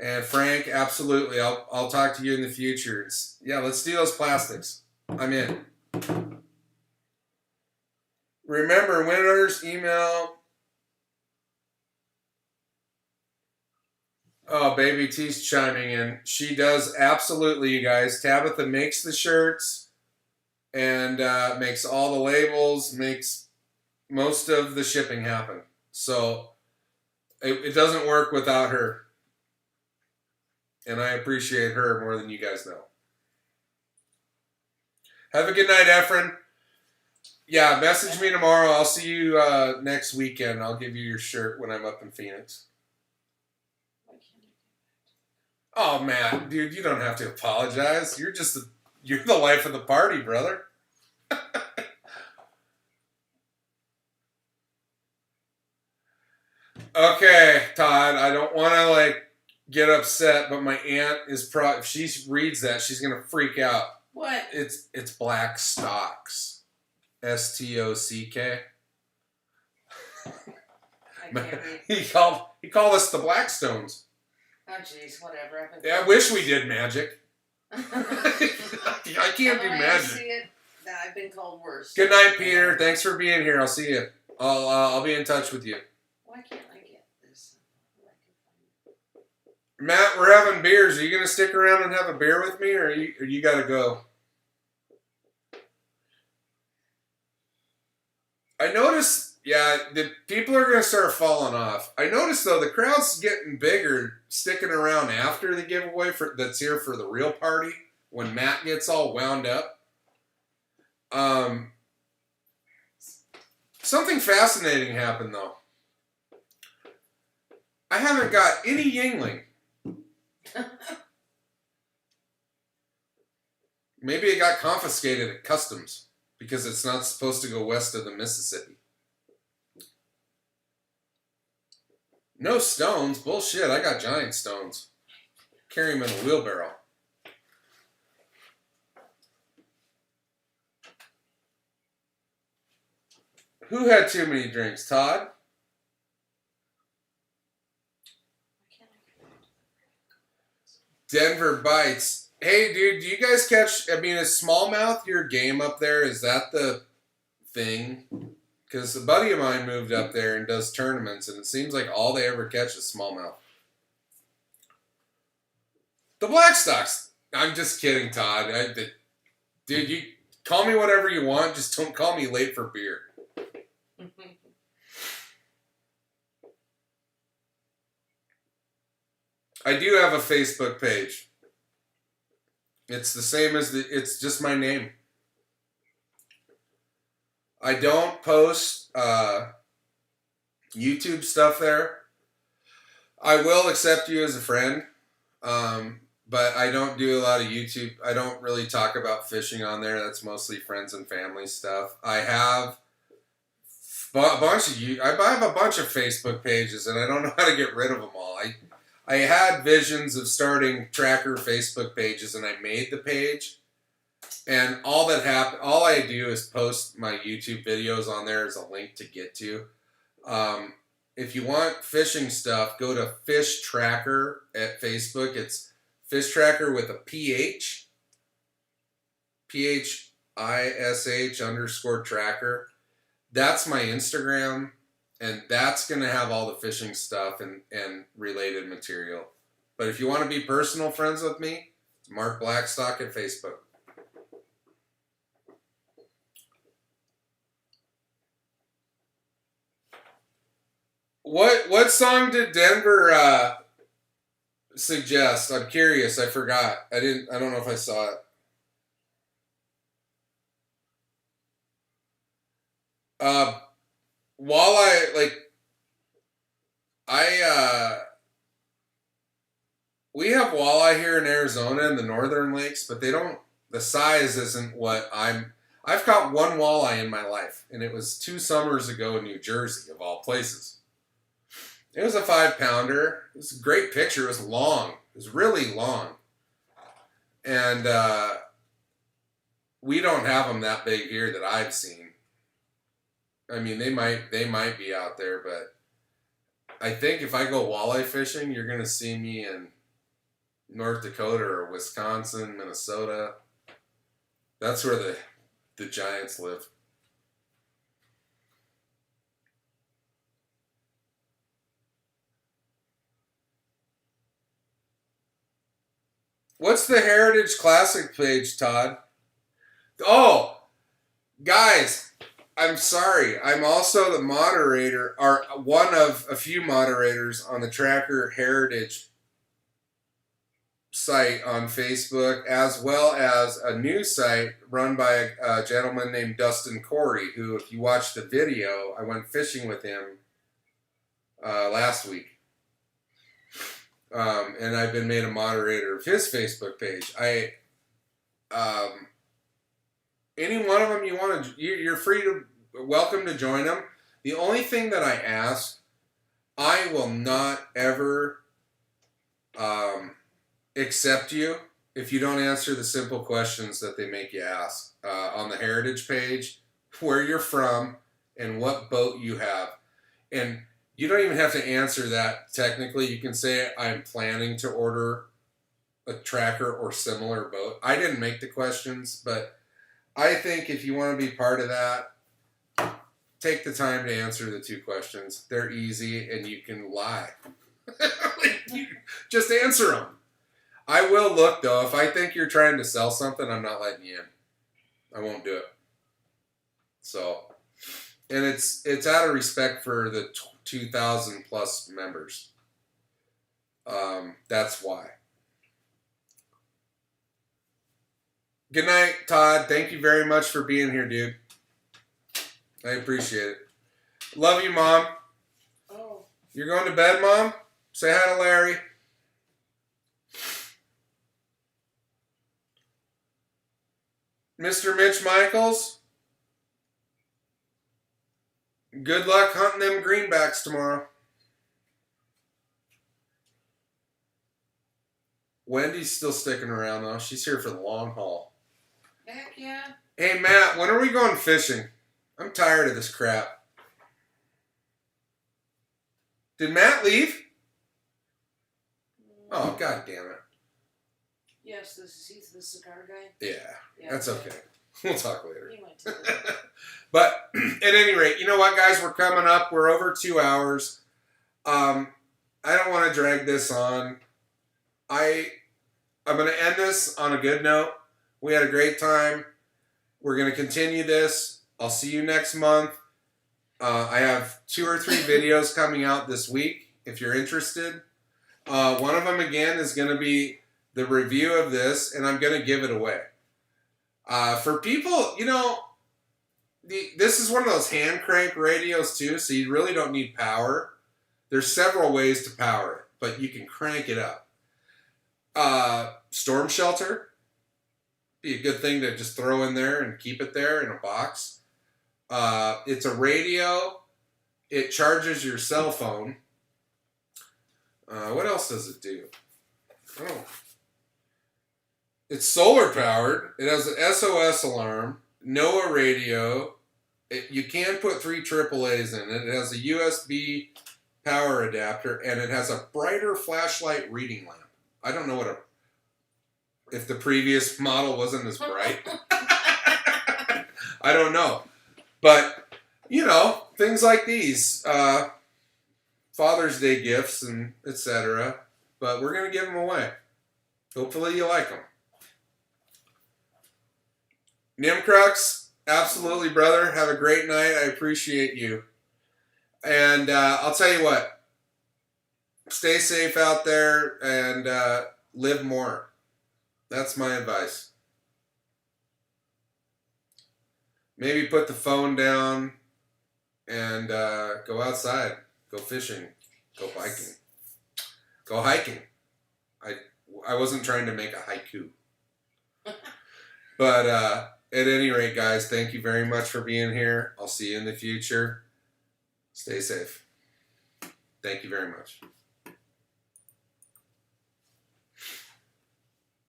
And Frank, absolutely. I'll talk to you in the future. Yeah, let's do those plastics. I'm in. Remember, winners, email. Oh, Baby T's chiming in. She does absolutely, you guys. Tabitha makes the shirts and makes all the labels, makes most of the shipping happen. So it doesn't work without her. And I appreciate her more than you guys know. Have a good night, Efren. Yeah, message me tomorrow. I'll see you next weekend. I'll give you your shirt when I'm up in Phoenix. Oh, Matt, dude, you don't have to apologize. You're the life of the party, brother. Okay, Todd, I don't want to get upset, but my aunt is if she reads that, she's gonna freak out. What? It's Black Stocks, STOCK. I can't read. He called us the Blackstones. Oh, jeez, whatever. Yeah, I wish we did magic. I can't do I magic. see it. Nah, I've been called worse. Good night, Peter. Thanks for being here. I'll see you. I'll be in touch with you. Why can't I get this? Matt, we're having beers. Are you gonna stick around and have a beer with me, or you gotta go? I noticed. Yeah, the people are gonna start falling off. I noticed though the crowd's getting bigger, sticking around after the giveaway that's here for the real party when Matt gets all wound up. Something fascinating happened though. I haven't got any Yingling. Maybe it got confiscated at customs because it's not supposed to go west of the Mississippi. No stones? Bullshit, I got giant stones. Carry them in a wheelbarrow. Who had too many drinks? Todd? Denver Bites. Hey, dude, do you guys catch, is smallmouth your game up there? Is that the thing? Because a buddy of mine moved up there and does tournaments, and it seems like all they ever catch is smallmouth. The Blackstocks. I'm just kidding, Todd. Dude, you call me whatever you want. Just don't call me late for beer. I do have a Facebook page. It's the same as it's just my name. I don't post YouTube stuff there. I will accept you as a friend, but I don't do a lot of YouTube. I don't really talk about fishing on there. That's mostly friends and family stuff. I have a bunch of I have a bunch of Facebook pages, and I don't know how to get rid of them all. I had visions of starting tracker Facebook pages, and I made the page. And all I do is post my YouTube videos on there as a link to get to. If you want fishing stuff, go to Fish Tracker at Facebook. It's Fish Tracker with a PH. PHISH _ tracker. That's my Instagram. And that's going to have all the fishing stuff and related material. But if you want to be personal friends with me, it's Mark Blackstock at Facebook. What song did Denver suggest? I'm curious. I forgot. I don't know if I saw it. Walleye, like we have walleye here in Arizona in the northern lakes, but the size isn't what I've caught one walleye in my life, and it was 2 summers ago in New Jersey, of all places. It was a 5-pounder. It was a great picture. It was long. It was really long. And we don't have them that big here that I've seen. I mean, they might be out there, but I think if I go walleye fishing, you're going to see me in North Dakota or Wisconsin, Minnesota. That's where the giants live. What's the Heritage Classic page, Todd? Oh, guys, I'm sorry. I'm also the moderator, or one of a few moderators on the Tracker Heritage site on Facebook, as well as a new site run by a gentleman named Dustin Corey, who, if you watch the video, I went fishing with him last week. And I've been made a moderator of his Facebook page. Any one of them you want to, you're welcome to join them. The only thing that I ask, I will not ever accept you if you don't answer the simple questions that they make you ask on the Heritage page, where you're from and what boat you have. And you don't even have to answer that technically. You can say, I'm planning to order a tracker or similar boat. I didn't make the questions, but I think if you want to be part of that, take the time to answer the 2 questions. They're easy and you can lie. Just answer them. I will look, though. If I think you're trying to sell something, I'm not letting you in. I won't do it. So, and it's out of respect for the 2,000 plus members. That's why. Good night, Todd. Thank you very much for being here, dude. I appreciate it. Love you, Mom. Oh. You're going to bed, Mom? Say hi to Larry. Mr. Mitch Michaels, good luck hunting them greenbacks tomorrow. Wendy's still sticking around, though. She's here for the long haul. Heck yeah. Hey, Matt, when are we going fishing? I'm tired of this crap. Did Matt leave? Oh, God damn it. Yes, he's the cigar guy. Yeah, that's okay. We'll talk later. He went to the But at any rate, you know what, guys? We're coming up. We're over 2 hours. I don't want to drag this on. I'm going to end this on a good note. We had a great time. We're going to continue this. I'll see you next month. I have 2 or 3 videos coming out this week, if you're interested. One of them, again, is going to be the review of this, and I'm going to give it away. For people, you know, this is one of those hand crank radios, too, so you really don't need power. There's several ways to power it, but you can crank it up. storm shelter. Be a good thing to just throw in there and keep it there in a box. It's a radio. It charges your cell phone. What else does it do? Oh. It's solar powered. It has an SOS alarm, NOAA radio. You can put 3 AAAs in it. It has a USB power adapter, and it has a brighter flashlight reading lamp. I don't know if the previous model wasn't as bright. I don't know. But, things like these. Father's Day gifts and etc. But we're going to give them away. Hopefully you like them. Nimcrux, absolutely, brother. Have a great night. I appreciate you. And I'll tell you what. Stay safe out there and live more. That's my advice. Maybe put the phone down and go outside. Go fishing. Go biking. Go hiking. I wasn't trying to make a haiku. But at any rate, guys, thank you very much for being here. I'll see you in the future. Stay safe. Thank you very much.